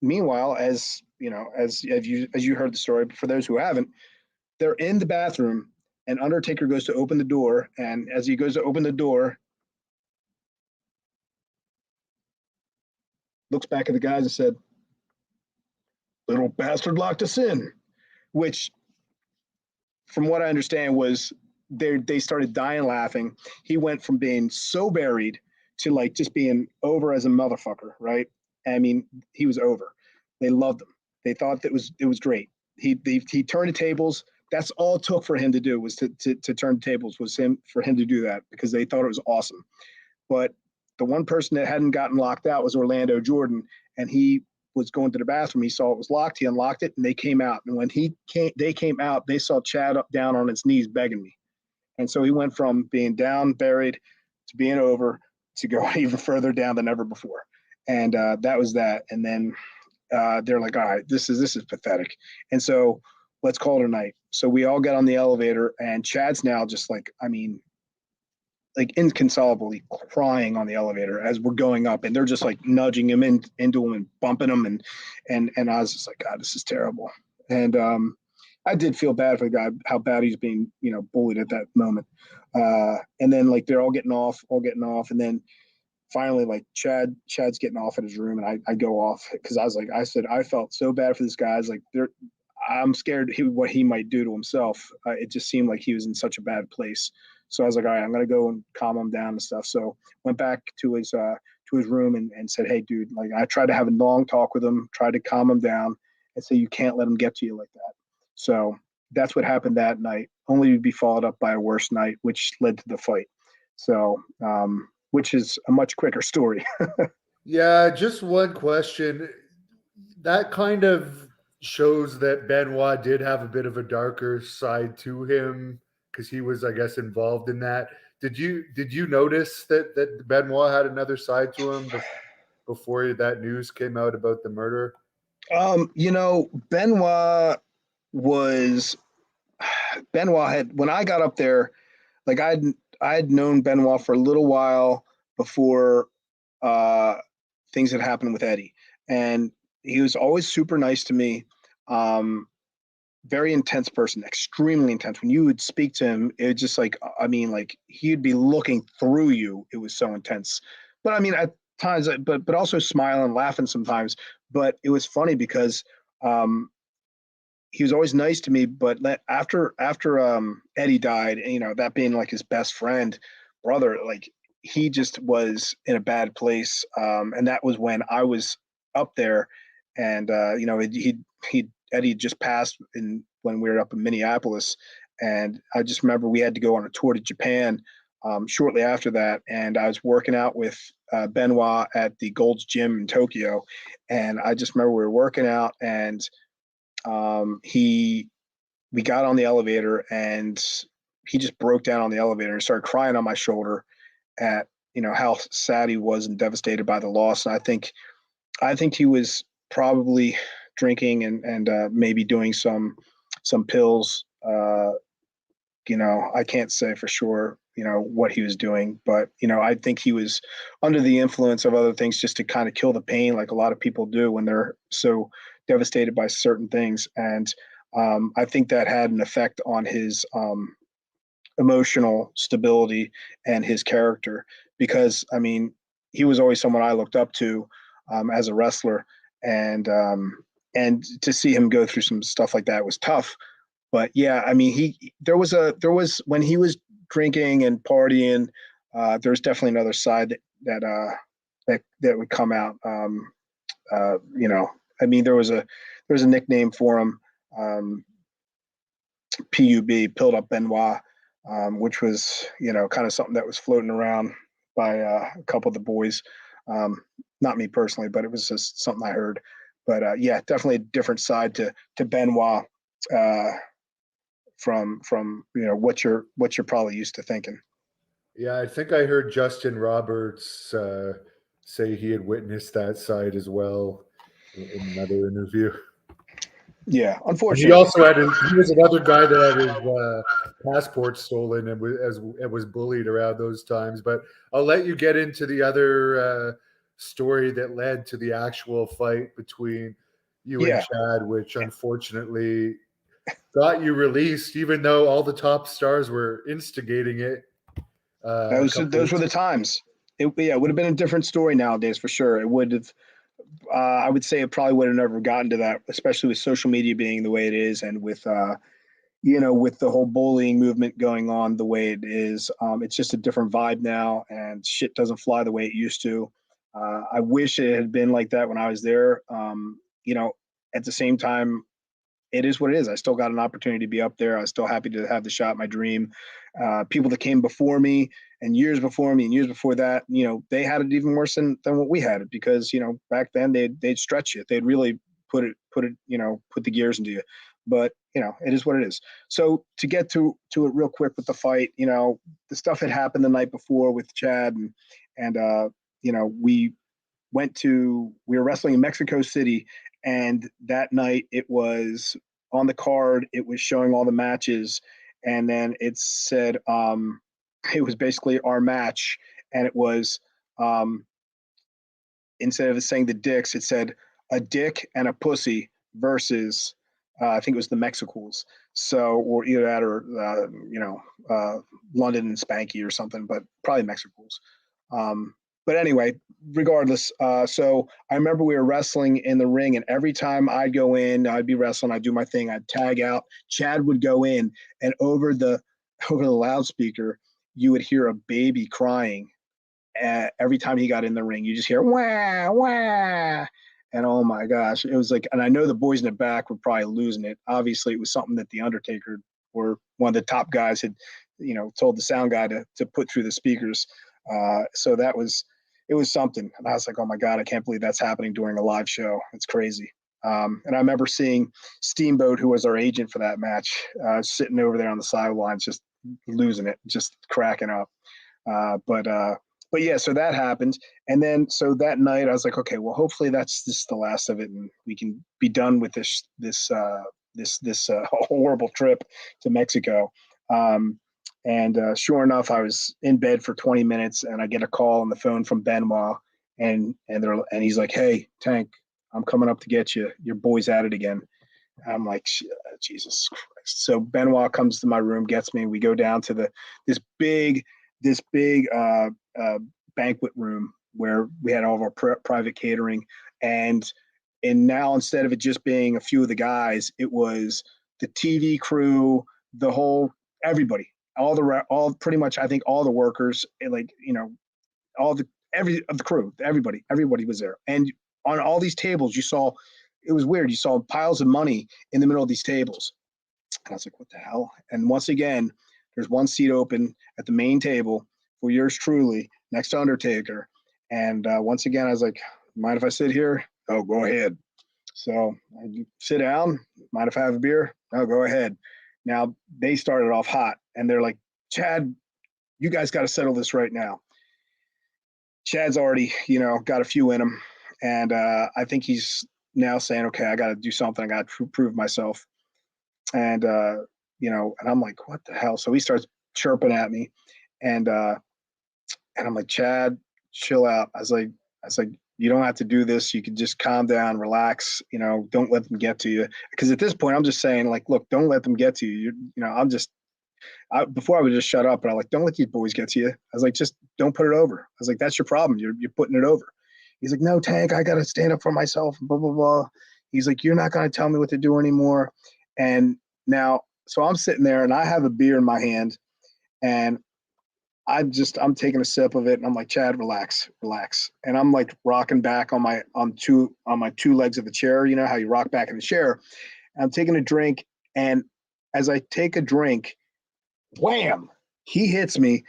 meanwhile, as you heard the story, but for those who haven't, they're in the bathroom, and Undertaker goes to open the door, and as he goes to open the door, looks back at the guys and said, little bastard locked us in, which from what I understand was they started dying laughing. He went from being so buried to like just being over as a motherfucker, right? I mean, he was over. They loved him. They thought that it was great. He turned the tables. That's all it took for him to do was to turn the tables for him to do that because they thought it was awesome. But the one person that hadn't gotten locked out was Orlando Jordan, and he was going to the bathroom. He saw it was locked. He unlocked it, and they came out. And when they came out, they saw Chad up down on his knees begging me. And so he went from being down, buried, to being over, to going even further down than ever before. And that was that. And then they're like, all right, this is pathetic. And so let's call it a night. So we all got on the elevator, and Chad's now just like, I mean, like inconsolably crying on the elevator as we're going up, and they're just like nudging him into him and bumping him. And I was just like, God, this is terrible. And I did feel bad for the guy, how bad he's being, bullied at that moment. And then like, they're all getting off. And then finally, like Chad's getting off at his room, and I go off because I said, I felt so bad for this guy. I was like, I'm scared what he might do to himself. It just seemed like he was in such a bad place. So I was like, all right, I'm going to go and calm him down and stuff. So went back to his room and said, hey, dude, like I tried to have a long talk with him, tried to calm him down and say, you can't let him get to you like that. So that's what happened that night, only to be followed up by a worse night, which led to the fight. So, which is a much quicker story.
Yeah, just one question. That kind of shows that Benoit did have a bit of a darker side to him because he was, I guess, involved in that. Did you notice that Benoit had another side to him before that news came out about the murder?
Benoit had, when I got up there, like I'd known Benoit for a little while before things had happened with Eddie, and he was always super nice to me. Very intense person, extremely intense. When you would speak to him, it was just like, I mean, like he'd be looking through you. It was so intense. But I mean, at times, but also smiling, laughing sometimes. But it was funny because he was always nice to me. But after Eddie died, that being like his best friend, brother, like he just was in a bad place. And that was when I was up there, and Eddie just passed when we were up in Minneapolis, and I just remember we had to go on a tour to Japan shortly after that, and I was working out with Benoit at the Gold's Gym in Tokyo, and I just remember we were working out, and we got on the elevator, and he just broke down on the elevator and started crying on my shoulder at, how sad he was and devastated by the loss. And I think he was probably drinking and maybe doing some pills. I can't say for sure, what he was doing, but I think he was under the influence of other things just to kind of kill the pain, like a lot of people do when they're so devastated by certain things. And I think that had an effect on his emotional stability and his character, because he was always someone I looked up to as a wrestler, and to see him go through some stuff like that was tough. But yeah, there was when he was drinking and partying, there was definitely another side that would come out. There was a nickname for him, PUB, Pilled Up Benoit, which was, kind of something that was floating around by a couple of the boys. Not me personally, but it was just something I heard. But yeah, definitely a different side to Benoit from what you're probably used to thinking.
Yeah, I think I heard Justin Roberts say he had witnessed that side as well in another interview.
Yeah,
And
unfortunately.
he also he was another guy that had his passport stolen and was bullied around those times. But I'll let you get into the other story that led to the actual fight between you and Chad, which unfortunately got you released, even though all the top stars were instigating it.
Those were the times. It would have been a different story nowadays for sure. It would have. I would say it probably would have never gotten to that, especially with social media being the way it is, and with with the whole bullying movement going on the way it is. It's just a different vibe now, and shit doesn't fly the way it used to. I wish it had been like that when I was there. At the same time, it is what it is. I still got an opportunity to be up there. I was still happy to have the shot, my dream. People that came before me and years before me and years before that, they had it even worse than what we had it, because, back then they'd stretch you. They'd really put the gears into you. But, it is what it is. So to get to it real quick with the fight, the stuff had happened the night before with Chad, and we were wrestling in Mexico City. And that night it was on the card, it was showing all the matches. And then it said, it was basically our match. And it was, instead of it saying the dicks, it said a dick and a pussy versus, I think it was the Mexicools. So, or either that or, London and Spanky or something, but probably Mexicools. But anyway, regardless, so I remember we were wrestling in the ring, and every time I'd go in, I'd be wrestling, I'd do my thing, I'd tag out. Chad would go in, and over the loudspeaker, you would hear a baby crying. Every time he got in the ring, you just hear wah wah, and oh my gosh, it was like, and I know the boys in the back were probably losing it. Obviously, it was something that the Undertaker, or one of the top guys, had, told the sound guy to put through the speakers. So it was something. And I was like, oh my God, I can't believe that's happening during a live show. It's crazy. And I remember seeing Steamboat, who was our agent for that match, sitting over there on the sidelines, just losing it, just cracking up. But yeah, so that happened. And then, so that night I was like, okay, well, hopefully that's the last of it, and we can be done with this horrible trip to Mexico. And sure enough, I was in bed for 20 minutes, and I get a call on the phone from Benoit, and he's like, "Hey, Tank, I'm coming up to get you. Your boy's at it again." I'm like, Jesus Christ. So Benoit comes to my room, gets me. We go down to this big banquet room where we had all of our private catering, and now, instead of it just being a few of the guys, it was the TV crew, the whole everybody. All pretty much, I think all the workers, all the crew, everybody was there. And on all these tables, it was weird. You saw piles of money in the middle of these tables. And I was like, what the hell? And once again, there's one seat open at the main table for yours truly, next to Undertaker. And once again, I was like, mind if I sit here? Oh, go ahead. So I sit down. Mind if I have a beer? Oh, go ahead. Now they started off hot, and they're like, Chad, you guys got to settle this right now. Chad's already, got a few in him, and I think he's now saying, okay, I got to do something. I got to prove myself. And and I'm like, what the hell? So he starts chirping at me, and I'm like, Chad, chill out. I was like, you don't have to do this. You can just calm down, relax. Don't let them get to you. Because at this point, I'm just saying, like, look, don't let them get to you. Before I would just shut up, but I'm like, don't let these boys get to you. I was like, just don't put it over. I was like, that's your problem. You're putting it over. He's like, no, Tank, I got to stand up for myself. Blah, blah, blah. He's like, you're not going to tell me what to do anymore. And now, so I'm sitting there and I have a beer in my hand and I'm taking a sip of it and I'm like, Chad, relax. And I'm like rocking back on my two legs of the chair. You know how you rock back in the chair. And I'm taking a drink. And as I take a drink, wham, he hits me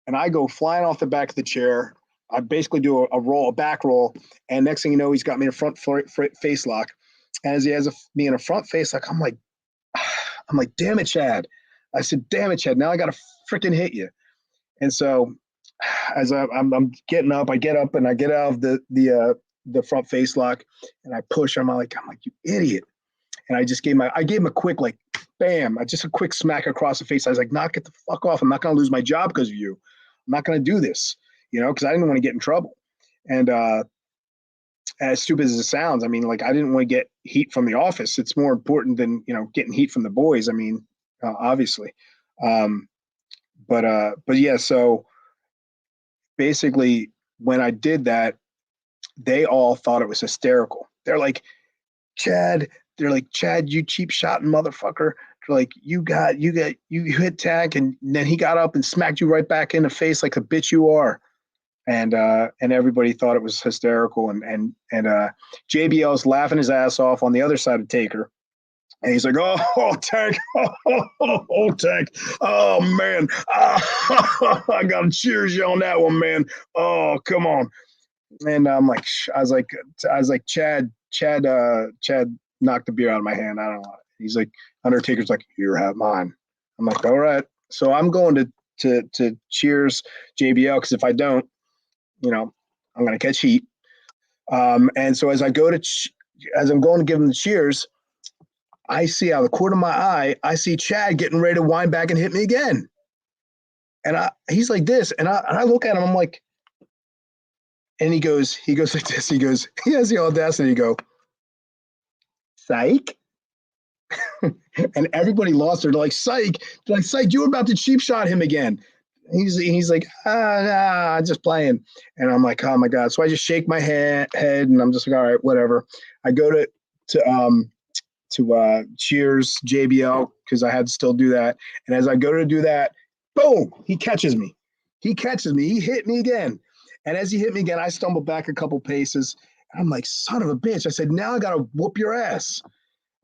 and I go flying off the back of the chair. I basically do a back roll. And next thing you know, he's got me in a front face lock. And as he has me in a front face lock, I'm like, damn it, Chad. I said, damn it, Chad. Now I got to freaking hit you. And so as I'm getting up, I get up and I get out of the front face lock and I push him. I'm like, you idiot. And I gave him a quick, like, bam, just a quick smack across the face. I was like, get the fuck off. I'm not going to lose my job because of you. I'm not going to do this, because I didn't want to get in trouble. And as stupid as it sounds, I mean, like, I didn't want to get heat from the office. It's more important than, getting heat from the boys. I mean, obviously. But yeah, so basically when I did that, they all thought it was hysterical. They're like, Chad, you cheap shotting motherfucker. They're like, you hit Tank, and then he got up and smacked you right back in the face like the bitch you are. And everybody thought it was hysterical. And JBL's laughing his ass off on the other side of Taker. And he's like, oh, Tank, oh, Tank, oh, man, I got to cheers you on that one, man. Oh, come on. And I was like, Chad knocked the beer out of my hand. I don't want it. He's like, Undertaker's like, here, have mine. I'm like, all right. So I'm going to cheers JBL, because if I don't, I'm going to catch heat. And so as I'm going to give him the cheers, I see out of the corner of my eye, I see Chad getting ready to wind back and hit me again. And he's like this, and I look at him, I'm like, and he goes like this. He has the audacity to go, psych. And everybody lost their, like, psych. They're like, psych, you were about to cheap shot him again. He's like, nah, just playing. And I'm like, oh my God. So I just shake my head and I'm just like, all right, whatever. I go to cheers JBL because I had to still do that. And as I go to do that, boom, he catches me. He hit me again. And as he hit me again, I stumble back a couple paces. And I'm like, son of a bitch. I said, now I got to whoop your ass.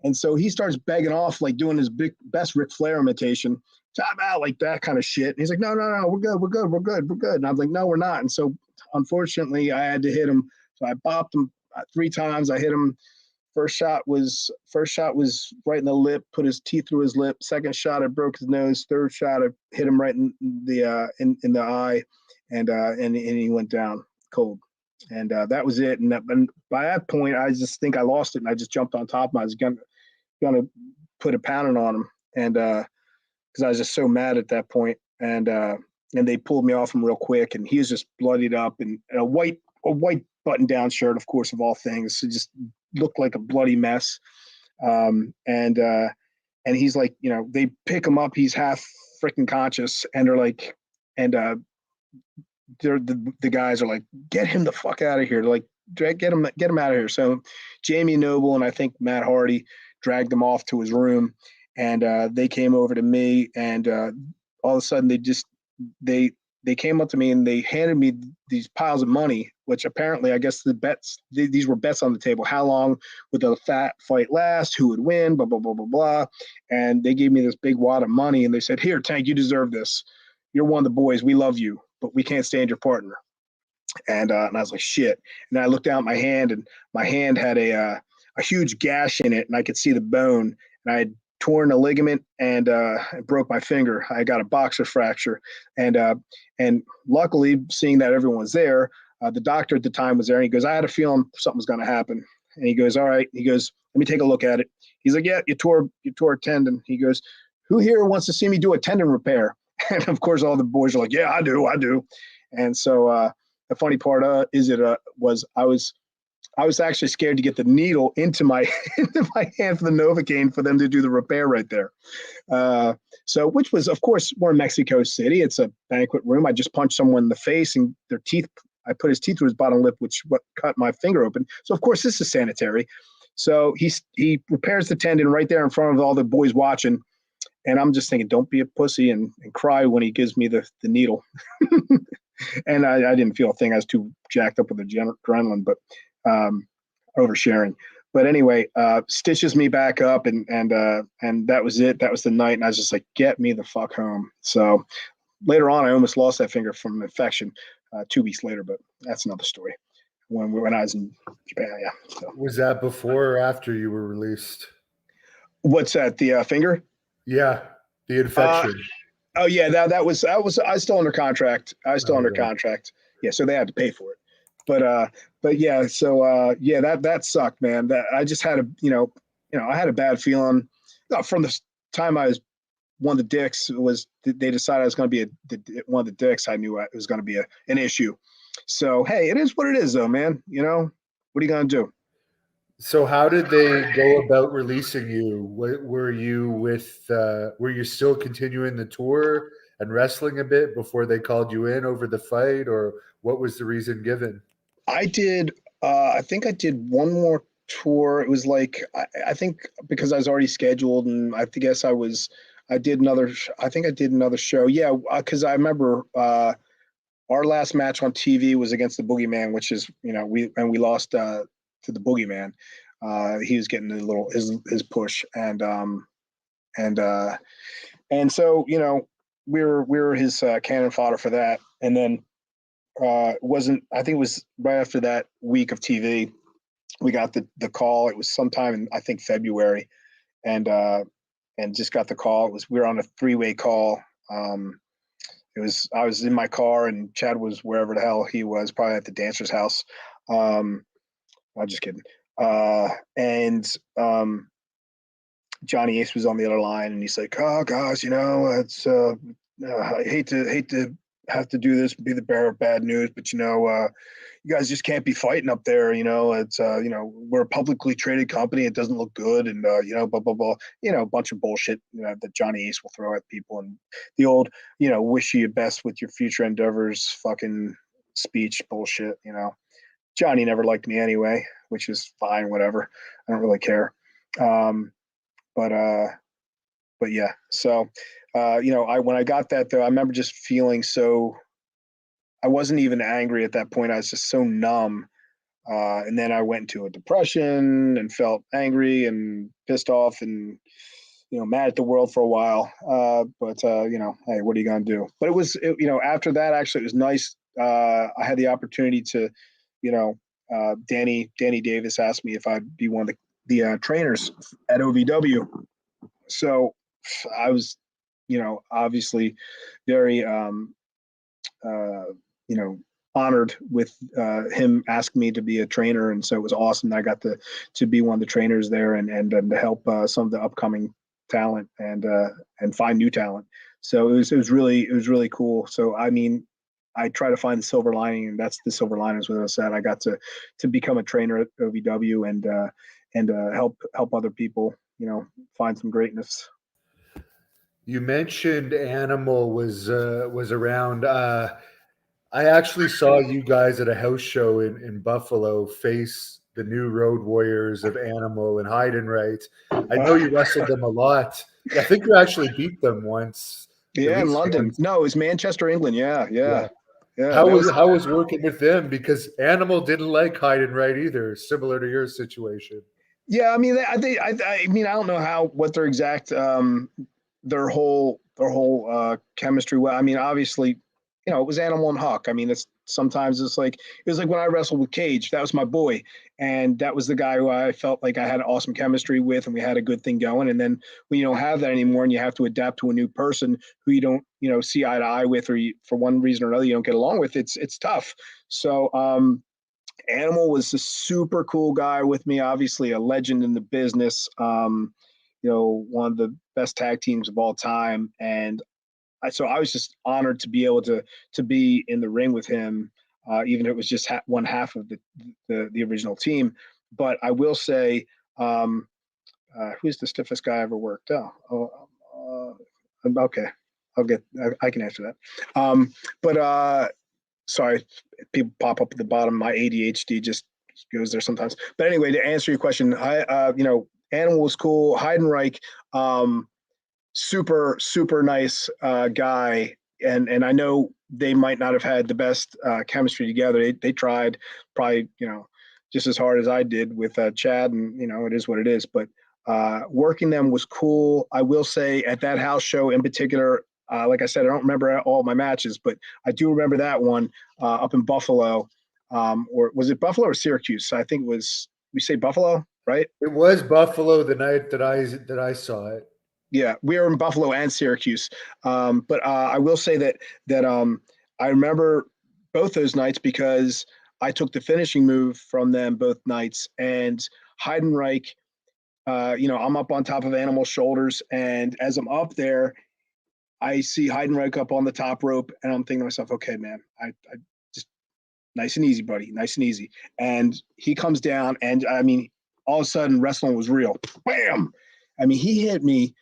And so he starts begging off, like doing his best Ric Flair imitation, time out, like that kind of shit. And he's like, no, we're good. And I was like, no, we're not. And so unfortunately I had to hit him. So I bopped him 3 times. I hit him. First shot was right in the lip, put his teeth through his lip. Second shot, I broke his nose. Third shot, I hit him right in the eye, and he went down cold. And that was it. And by that point, I just think I lost it, and I just jumped on top of him. I was gonna put a pounding on him, and because I was just so mad at that point. And they pulled me off him real quick, and he was just bloodied up, and a white button-down shirt, of course, of all things. It just looked like a bloody mess. And he's like, they pick him up. He's half freaking conscious, and they're like, and the guys are like, get him the fuck out of here. They're like, get him out of here. So Jamie Noble and I think Matt Hardy dragged him off to his room, and they came over to me, and all of a sudden they came up to me and they handed me these piles of money, which apparently, I guess these were bets on the table. How long would the fat fight last? Who would win? Blah, blah, blah, blah, blah. And they gave me this big wad of money, and they said, here, Tank, you deserve this. You're one of the boys. We love you, but we can't stand your partner. And I was like, shit. And I looked down at my hand, and my hand had a huge gash in it, and I could see the bone. And I had torn a ligament and broke my finger. I got a boxer fracture, and luckily, seeing that everyone was there, the doctor at the time was there, and he goes, "I had a feeling something was going to happen." And he goes, "All right." He goes, "Let me take a look at it." He's like, "Yeah, you tore a tendon." He goes, "Who here wants to see me do a tendon repair?" And of course, all the boys are like, "Yeah, I do." And so the funny part was I was actually scared to get the needle into my into my hand for the Novocaine for them to do the repair right there. So, which was, of course, we're in Mexico City. It's a banquet room. I just punched someone in the face, and their teeth. I put his teeth through his bottom lip, which what cut my finger open. So, of course, this is sanitary. So he repairs the tendon right there in front of all the boys watching, and I'm just thinking, don't be a pussy and cry when he gives me the needle. And I didn't feel a thing. I was too jacked up with adrenaline, but oversharing. But anyway, stitches me back up, and that was it. That was the night, and I was just like, get me the fuck home. So later on, I almost lost that finger from an infection 2 weeks later, but that's another story. When I was in Japan, yeah. So.
Was that before or after you were released?
What's that? The finger?
Yeah, the infection.
Oh yeah, that was I was still under contract. I was still under contract. Yeah, so they had to pay for it. But yeah, so yeah, that sucked, man. That I just had I had a bad feeling from the time I was one of the dicks. Was they decided I was going to be one of the dicks? I knew it was going to be an issue. So hey, it is what it is, though, man. What are you going to do?
So how did they go about releasing you? Were you were you still continuing the tour and wrestling a bit before they called you in over the fight, or what was the reason given?
I did. I think I did one more tour. It was like I think because I was already scheduled, and I guess I was. I did another. I think I did another show. Yeah, because I remember our last match on TV was against the Boogeyman, which is we lost to the Boogeyman. He was getting his push, and so we were his cannon fodder for that, and then. Wasn't I think it was right after that week of TV, we got the call. It was sometime in I think February, and just got the call. We were on a 3-way call. I was in my car and Chad was wherever the hell he was, probably at the dancer's house. I'm just kidding. And Johnny Ace was on the other line, and he's like, "Oh, guys, it's I hate to have to do this, be the bearer of bad news, but you guys just can't be fighting up there. It's we're a publicly traded company. It doesn't look good, and blah blah blah. A bunch of bullshit that Johnny Ace will throw at people, and the old wish you best with your future endeavors fucking speech bullshit. Johnny never liked me anyway, which is fine, whatever. I don't really care. But yeah, so when I got that though, I remember just feeling so. I wasn't even angry at that point. I was just so numb, and then I went into a depression and felt angry and pissed off and mad at the world for a while. But hey, what are you gonna do? But after that, actually, it was nice. I had the opportunity to, Danny Davis asked me if I'd be one of the trainers at OVW. So I was, obviously very, honored with him asking me to be a trainer. And so it was awesome that I got to be one of the trainers there and to help some of the upcoming talent and find new talent. So it was really cool. So, I mean, I try to find the silver lining, and that's the silver lining is what I said. I got to become a trainer at OVW and help other people, find some greatness.
You mentioned Animal was around. I actually saw you guys at a house show in Buffalo face the new Road Warriors of Animal and Heidenreich. I know you wrestled them a lot. I think you actually beat them once.
Yeah, in London. Once. No, it was Manchester, England. Yeah.
How was working with them? Because Animal didn't like Heidenreich either, similar to your situation.
Yeah, I mean, I mean, I don't know what their exact their whole chemistry. Well, I mean, obviously, it was Animal and Huck. I mean, it's like, it was like when I wrestled with Cage, that was my boy. And that was the guy who I felt like I had awesome chemistry with, and we had a good thing going. And then when you don't have that anymore and you have to adapt to a new person who you don't, see eye to eye with, or for one reason or another, you don't get along with, it's tough. So, Animal was a super cool guy with me, obviously a legend in the business. One of the best tag teams of all time. And so I was just honored to be able to be in the ring with him, even if it was just one half of the original team. But I will say, who's the stiffest guy I ever worked? Okay, I can answer that. Sorry, people pop up at the bottom. My ADHD just goes there sometimes. But anyway, to answer your question, Animal was cool. Heidenreich, super super nice guy, and I know they might not have had the best chemistry together. They tried probably just as hard as I did with Chad, and it is what it is. But working them was cool. I will say at that house show in particular, like I said, I don't remember all my matches, but I do remember that one up in Buffalo, or was it Buffalo or Syracuse? I think it was. We say Buffalo, right?
It was Buffalo the night that I saw it.
Yeah, we were in Buffalo and Syracuse. But I will say that I remember both those nights because I took the finishing move from them both nights. And Heidenreich, I'm up on top of Animal's shoulders, and as I'm up there, I see Heidenreich up on the top rope, and I'm thinking to myself, okay, man, I just nice and easy, buddy, nice and easy. And he comes down, and I mean, all of a sudden, wrestling was real. Bam! I mean, he hit me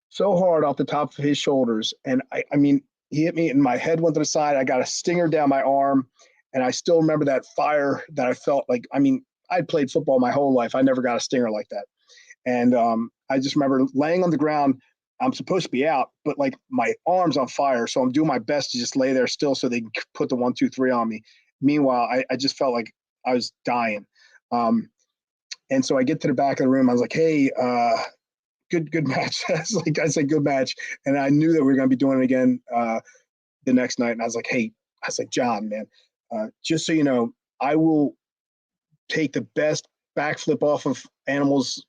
so hard off the top of his shoulders. And I mean, he hit me and my head went to the side. I got a stinger down my arm. And I still remember that fire that I felt like, I mean, I'd played football my whole life. I never got a stinger like that. And I just remember laying on the ground. I'm supposed to be out, but like my arm's on fire. So I'm doing my best to just lay there still so they can put the 1, 2, 3 on me. Meanwhile, I just felt like I was dying. And so I get to the back of the room. I was like, hey, good match. I said good match, and I knew that we were going to be doing it again the next night. And I was like, hey, John, man, just so you know, I will take the best backflip off of Animal's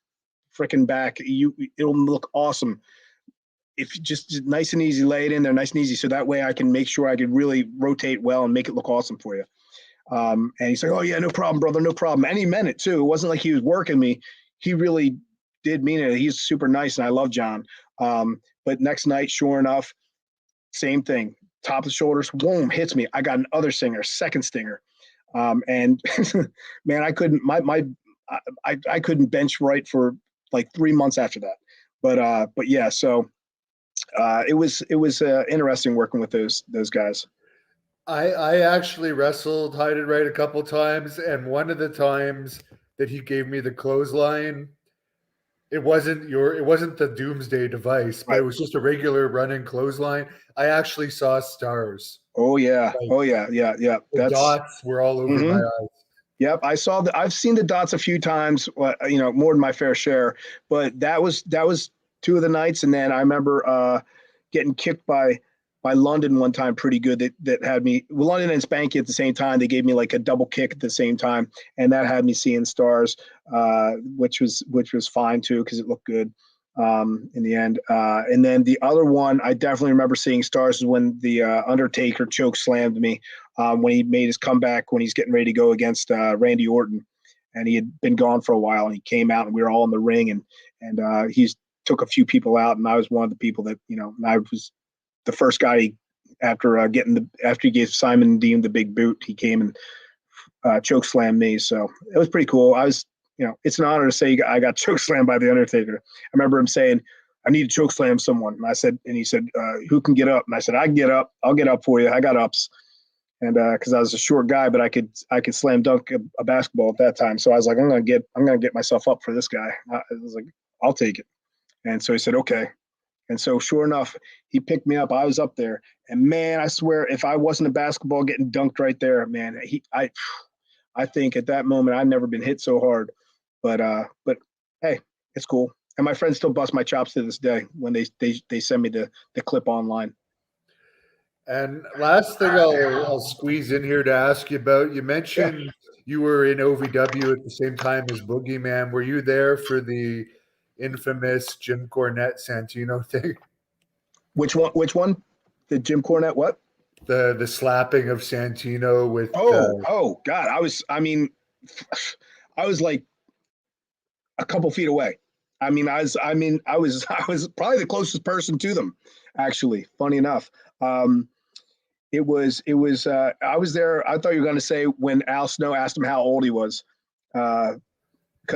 freaking back. It'll look awesome if you just nice and easy, lay it in there, nice and easy, so that way I can make sure I can really rotate well and make it look awesome for you. And he's like, oh yeah, no problem, brother, no problem. And he meant it too. It wasn't like he was working me. He really did mean it. He's super nice, and I love John. But next night, sure enough, same thing. Top of the shoulders, boom, hits me. I got another second stinger. And man, I couldn't I couldn't bench right for like 3 months after that. But yeah, so it was interesting working with those guys.
I actually wrestled Heidenreich a couple times, and one of the times that he gave me the clothesline, it wasn't the Doomsday device, but
Right.
it was just a regular running clothesline. I actually saw stars.
Oh yeah.
Like,
Oh yeah. Yeah. Yeah.
the dots were all over my eyes.
Yep, I've seen the dots a few times, more than my fair share. But that was 2 of the nights, and then I remember getting kicked by London one time, pretty good. That had me, London and Spanky at the same time. They gave me like a double kick at the same time, and that had me seeing stars, which was fine too because it looked good in the end. And then the other one I definitely remember seeing stars is when the Undertaker choke slammed me. When he made his comeback, when he's getting ready to go against Randy Orton, and he had been gone for a while, and he came out, and we were all in the ring, and he's took a few people out, and I was one of the people that I was the first guy after he gave Simon Dean the big boot, he came and choke slammed me, so it was pretty cool. I was it's an honor to say I got choke slammed by the Undertaker. I remember him saying, I need to choke slam someone, and he said, who can get up? And I said, I can get up. I'll get up for you. I got ups. And because I was a short guy, but I could slam dunk a basketball at that time. So I was like, I'm gonna get myself up for this guy. I was like, I'll take it. And so he said, okay. And so sure enough, he picked me up. I was up there, and man, I swear, if I wasn't a basketball getting dunked right there, man, I think at that moment I'd never been hit so hard. But hey, it's cool. And my friends still bust my chops to this day when they send me the clip online.
And last thing I'll squeeze in here to ask you about, you
Yeah.
mentioned you were in OVW at the same time as Boogeyman. Were you there for the infamous Jim Cornette Santino thing?
Which one? Which one? The Jim Cornette? What?
The slapping of Santino with
Oh, God. I mean, I was like a couple feet away. I was probably the closest person to them, actually. Funny enough. I was there. I thought you were going to say when Al Snow asked him how old he was. Because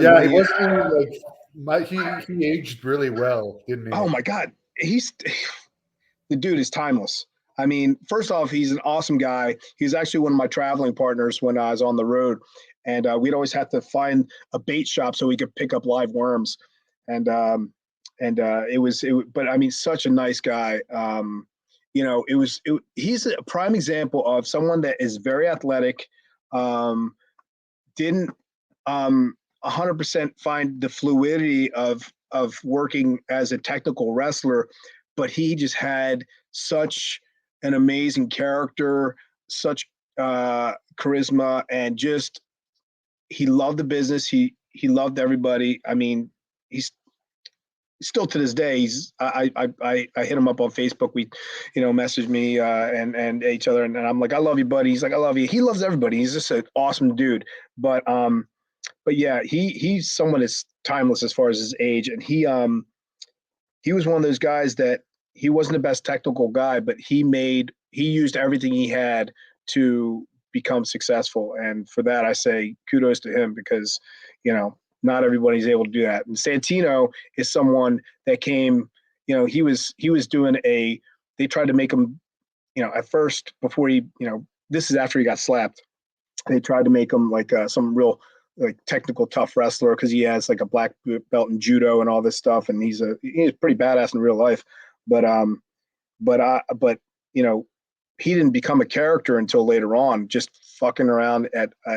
yeah,
when
he
he,
wasn't like he aged really well, didn't he?
oh my God, the dude is timeless. I mean, first off, he's an awesome guy. He's actually one of my traveling partners when I was on the road, and we'd always have to find a bait shop so we could pick up live worms, and but I mean, such a nice guy. He's a prime example of someone that is very athletic, didn't 100% find the fluidity of working as a technical wrestler, but he just had such an amazing character, such charisma, and just he loved the business. He loved everybody. I mean, he's still to this day. I hit him up on Facebook. We, message me and each other, and I'm like, I love you, buddy. He's like, I love you. He loves everybody. He's just an awesome dude. But yeah, he's someone that's timeless as far as his age, and he was one of those guys that he wasn't the best technical guy, but he used everything he had to become successful, and for that I say kudos to him because not everybody's able to do that. And Santino is someone that came, he was doing they tried to make him, at first before he, this is after he got slapped. They tried to make him like some real like technical tough wrestler because he has like a black belt in judo and all this stuff, and he's pretty badass in real life. But he didn't become a character until later on, just fucking around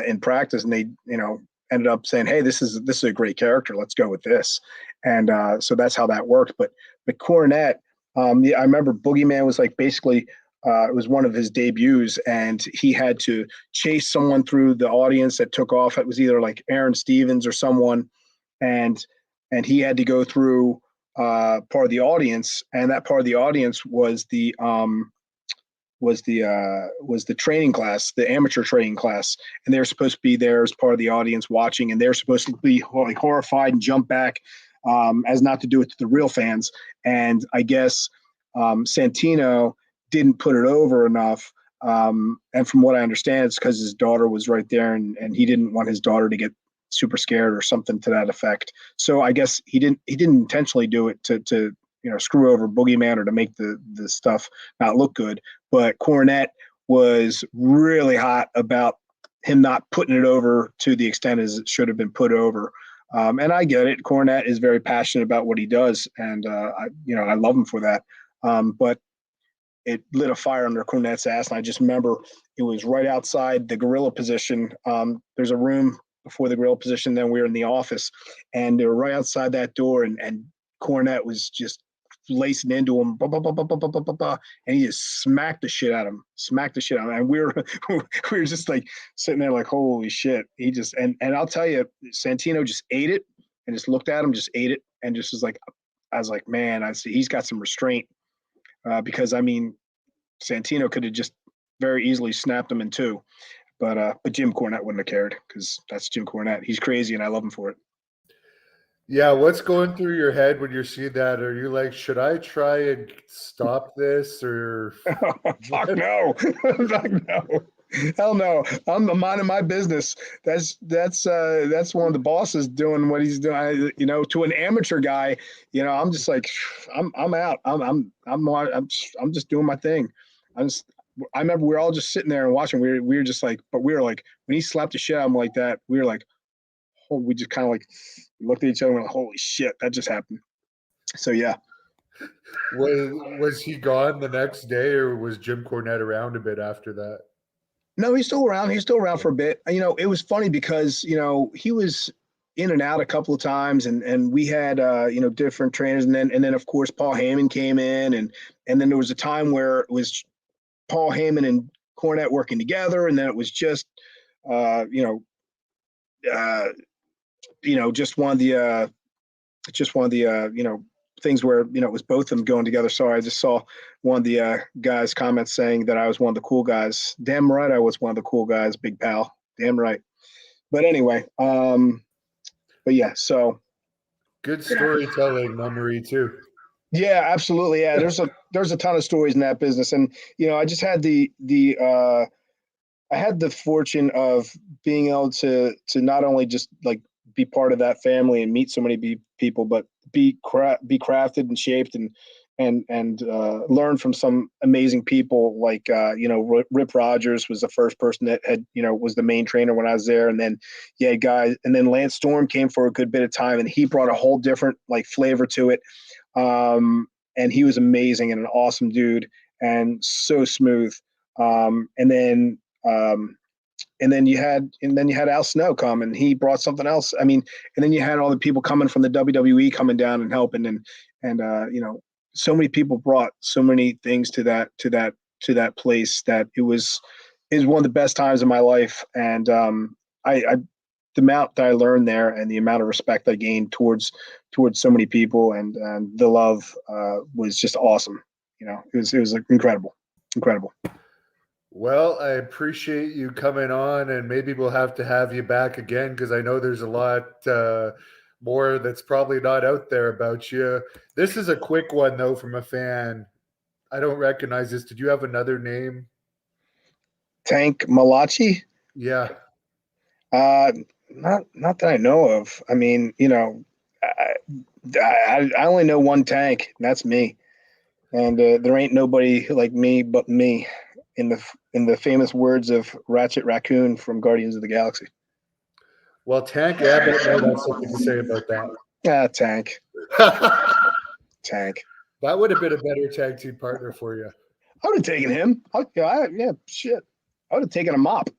in practice, and they ended up saying, hey, this is a great character, let's go with this. And so that's how that worked. But Cornette, yeah, I remember Boogeyman was like basically it was one of his debuts, and he had to chase someone through the audience that took off. It was either like Aaron Stevens or someone, and he had to go through part of the audience, and that part of the audience was the training class, the amateur training class, and they're supposed to be there as part of the audience watching, and they're supposed to be like horrified and jump back as not to do it to the real fans. And I guess Santino didn't put it over enough. And from what I understand, it's because his daughter was right there, and he didn't want his daughter to get super scared or something to that effect. So I guess he didn't intentionally do it to screw over Boogeyman or to make the stuff not look good. But Cornette was really hot about him not putting it over to the extent as it should have been put over. And I get it. Cornette is very passionate about what he does, and I love him for that. But it lit a fire under Cornette's ass, and I just remember it was right outside the gorilla position. There's a room before the gorilla position, then we were in the office, and they were right outside that door, and Cornette was just lacing into him, bah, bah, bah, bah, bah, bah, bah, bah, and he just smacked the shit out of him, and we were we were just like sitting there like, holy shit. He just and I'll tell you, Santino just ate it and just looked at him, just ate it, and just was like, I was like, man, I see he's got some restraint. Because I mean, Santino could have just very easily snapped him in two, but Jim Cornette wouldn't have cared because that's Jim Cornette. He's crazy, and I love him for it.
Yeah, what's going through your head when you see that? Are you like, should I try and stop this or
Fuck no, fuck no, hell no. I'm minding my business. That's one of the bosses doing what he's doing. To an amateur guy, I'm just like, I'm out. I'm just doing my thing. I remember we were all just sitting there and watching. We were just like, but we were like, when he slapped the shit out of him like that, we were like, oh, we just kind of like looked at each other and went, holy shit, that just happened. So yeah.
was he gone the next day, or was Jim Cornette around a bit after that?
No, he's still around. He's still around for a bit. It was funny because, he was in and out a couple of times, and we had different trainers, and then of course Paul Heyman came in, and then there was a time where it was Paul Heyman and Cornette working together, and then it was just just one of the things where it was both of them going together. So I just saw one of the guys comments saying that I was one of the cool guys. Damn right, I was one of the cool guys, big pal. Damn right. But anyway, but yeah, so
good storytelling, Marie, too.
yeah, absolutely. Yeah, there's a ton of stories in that business, and I just had I had the fortune of being able to not only just like be part of that family and meet so many people, but be crafted and shaped and learn from some amazing people. Like Rip Rogers was the first person that had was the main trainer when I was there, and then guys, and then Lance Storm came for a good bit of time, and he brought a whole different like flavor to it. And he was amazing and an awesome dude and so smooth. And then you had Al Snow come, and he brought something else. I mean, and then you had all the people coming from the WWE coming down and helping, and so many people brought so many things to that place that it was one of the best times of my life. And I the amount that I learned there and the amount of respect I gained towards so many people and the love was just awesome. It was like incredible.
Well, I appreciate you coming on, and maybe we'll have to have you back again because I know there's a lot more that's probably not out there about you. This is a quick one, though, from a fan. I don't recognize this. Did you have another name?
Tank Malachi?
Yeah.
Not that I know of. I mean, I only know one Tank, and that's me. And there ain't nobody like me but me, in the famous words of Ratchet Raccoon from Guardians of the Galaxy.
Well, Tank Abbott might have something to say about that.
Tank. Tank.
That would have been a better tag team partner for you.
I would have taken him. Shit. I would have taken a mop.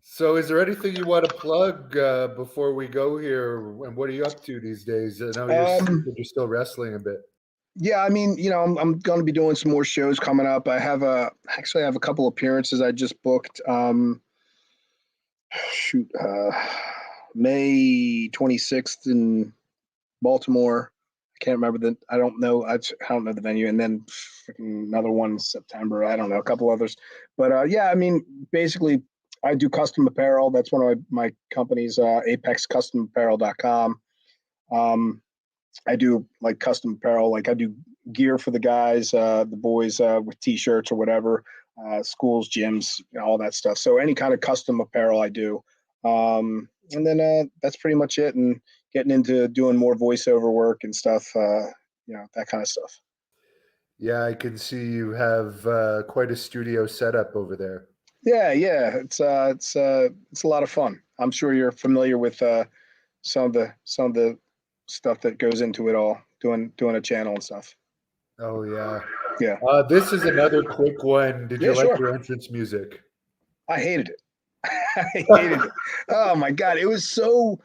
So is there anything you want to plug before we go here? And what are you up to these days? I know you're still wrestling a bit.
Yeah, I mean, I'm going to be doing some more shows coming up. I have a couple appearances I just booked. May 26th in Baltimore. I can't remember I don't know the venue. And then another one in September. I don't know, a couple others. But I mean, basically I do custom apparel. That's one of my companies, apexcustomapparel.com. I do like custom apparel. Like I do gear for the guys, the boys with t-shirts or whatever, schools, gyms, all that stuff. So any kind of custom apparel I do. And then that's pretty much it. And getting into doing more voiceover work and stuff, that kind of stuff.
Yeah, I can see you have quite a studio setup over there.
Yeah. It's a lot of fun. I'm sure you're familiar with some of the stuff that goes into it all, doing a channel and stuff.
Oh yeah.
This
is another quick one. Did you like your entrance music?
I hated it. I hated it. Oh my god, it was so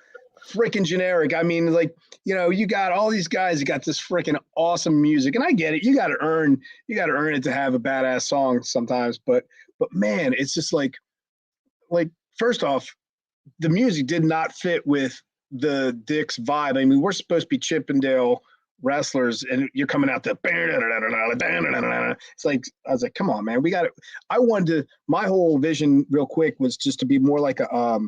freaking generic. I mean, like, you got all these guys that got this freaking awesome music, and I get it. You got to earn it to have a badass song sometimes, but man, it's just like first off, the music did not fit with the Dick's vibe. I mean, we're supposed to be Chippendale wrestlers, and you're coming out to it's like, I was like, come on, man, we got it. I wanted to, my whole vision real quick was just to be more like a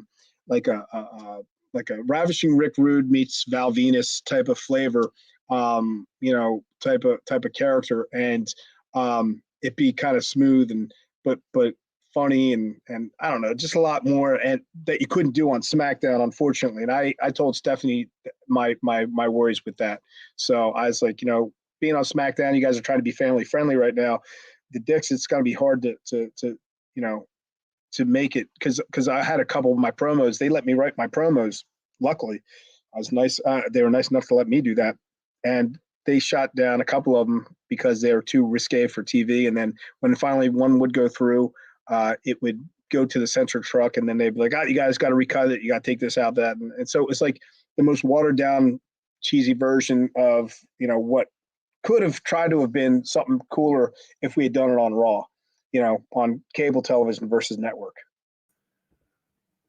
Ravishing Rick Rude meets Val Venus type of flavor, type of character, and it be kind of smooth and but funny and I don't know, just a lot more and that you couldn't do on SmackDown, unfortunately. And I told Stephanie my worries with that. So I was like, being on SmackDown, you guys are trying to be family friendly right now. The Dicks, it's going to be hard to make it because I had a couple of my promos. They let me write my promos. Luckily, I was nice. They were nice enough to let me do that, and they shot down a couple of them because they were too risque for TV. And then when finally one would go through, it would go to the center truck, and then they'd be like, you guys got to recut it. You got to take this out, that. And so it's like the most watered down, cheesy version of, what could have tried to have been something cooler if we had done it on Raw. on cable television versus network.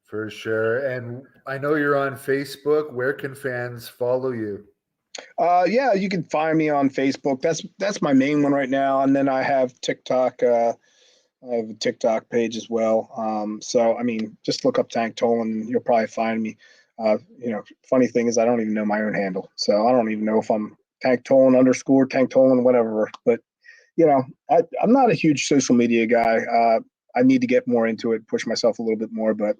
For sure. And I know you're on Facebook. Where can fans follow you?
Yeah, you can find me on Facebook. That's my main one right now. And then I have TikTok. I have a TikTok page as well. So I mean, just look up Tank Toland and you'll probably find me. Funny thing is I don't even know my own handle. So I don't even know if I'm Tank Toland _, Tank Toland, whatever. But I'm not a huge social media guy. I need to get more into it, push myself a little bit more, but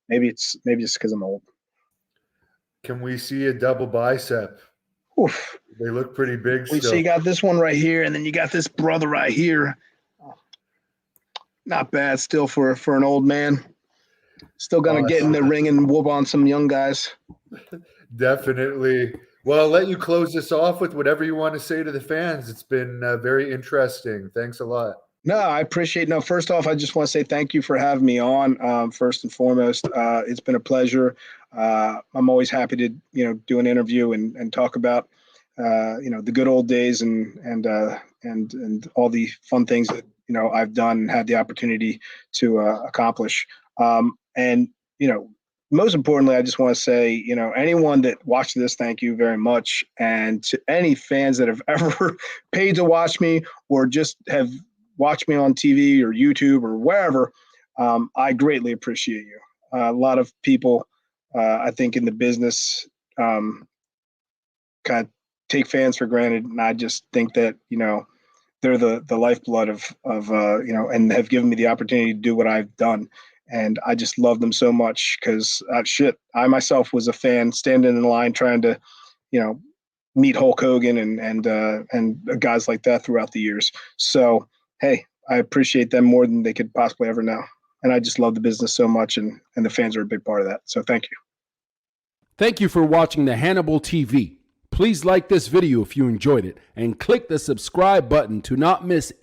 maybe it's because I'm old.
Can we see a double bicep?
Oof.
They look pretty big still.
So you got this one right here, and then you got this brother right here. Not bad still for an old man. Still gonna get in the ring and whoop on some young guys.
Definitely. Well, I'll let you close this off with whatever you want to say to the fans. It's been very interesting. Thanks a lot.
No, I appreciate. No, first off, I just want to say thank you for having me on. First and foremost, it's been a pleasure. I'm always happy to do an interview and talk about the good old days and all the fun things that I've done and had the opportunity to accomplish. And most importantly, I just want to say, anyone that watched this, thank you very much. And to any fans that have ever paid to watch me or just have watched me on TV or YouTube or wherever, I greatly appreciate you. A lot of people, I think, in the business kind of take fans for granted. And I just think that, they're the lifeblood of and have given me the opportunity to do what I've done. And I just love them so much because I myself was a fan standing in line trying to, meet Hulk Hogan and guys like that throughout the years. So, hey, I appreciate them more than they could possibly ever know. And I just love the business so much, and the fans are a big part of that. So thank you.
Thank you for watching the Hannibal TV. Please like this video if you enjoyed it and click the subscribe button to not miss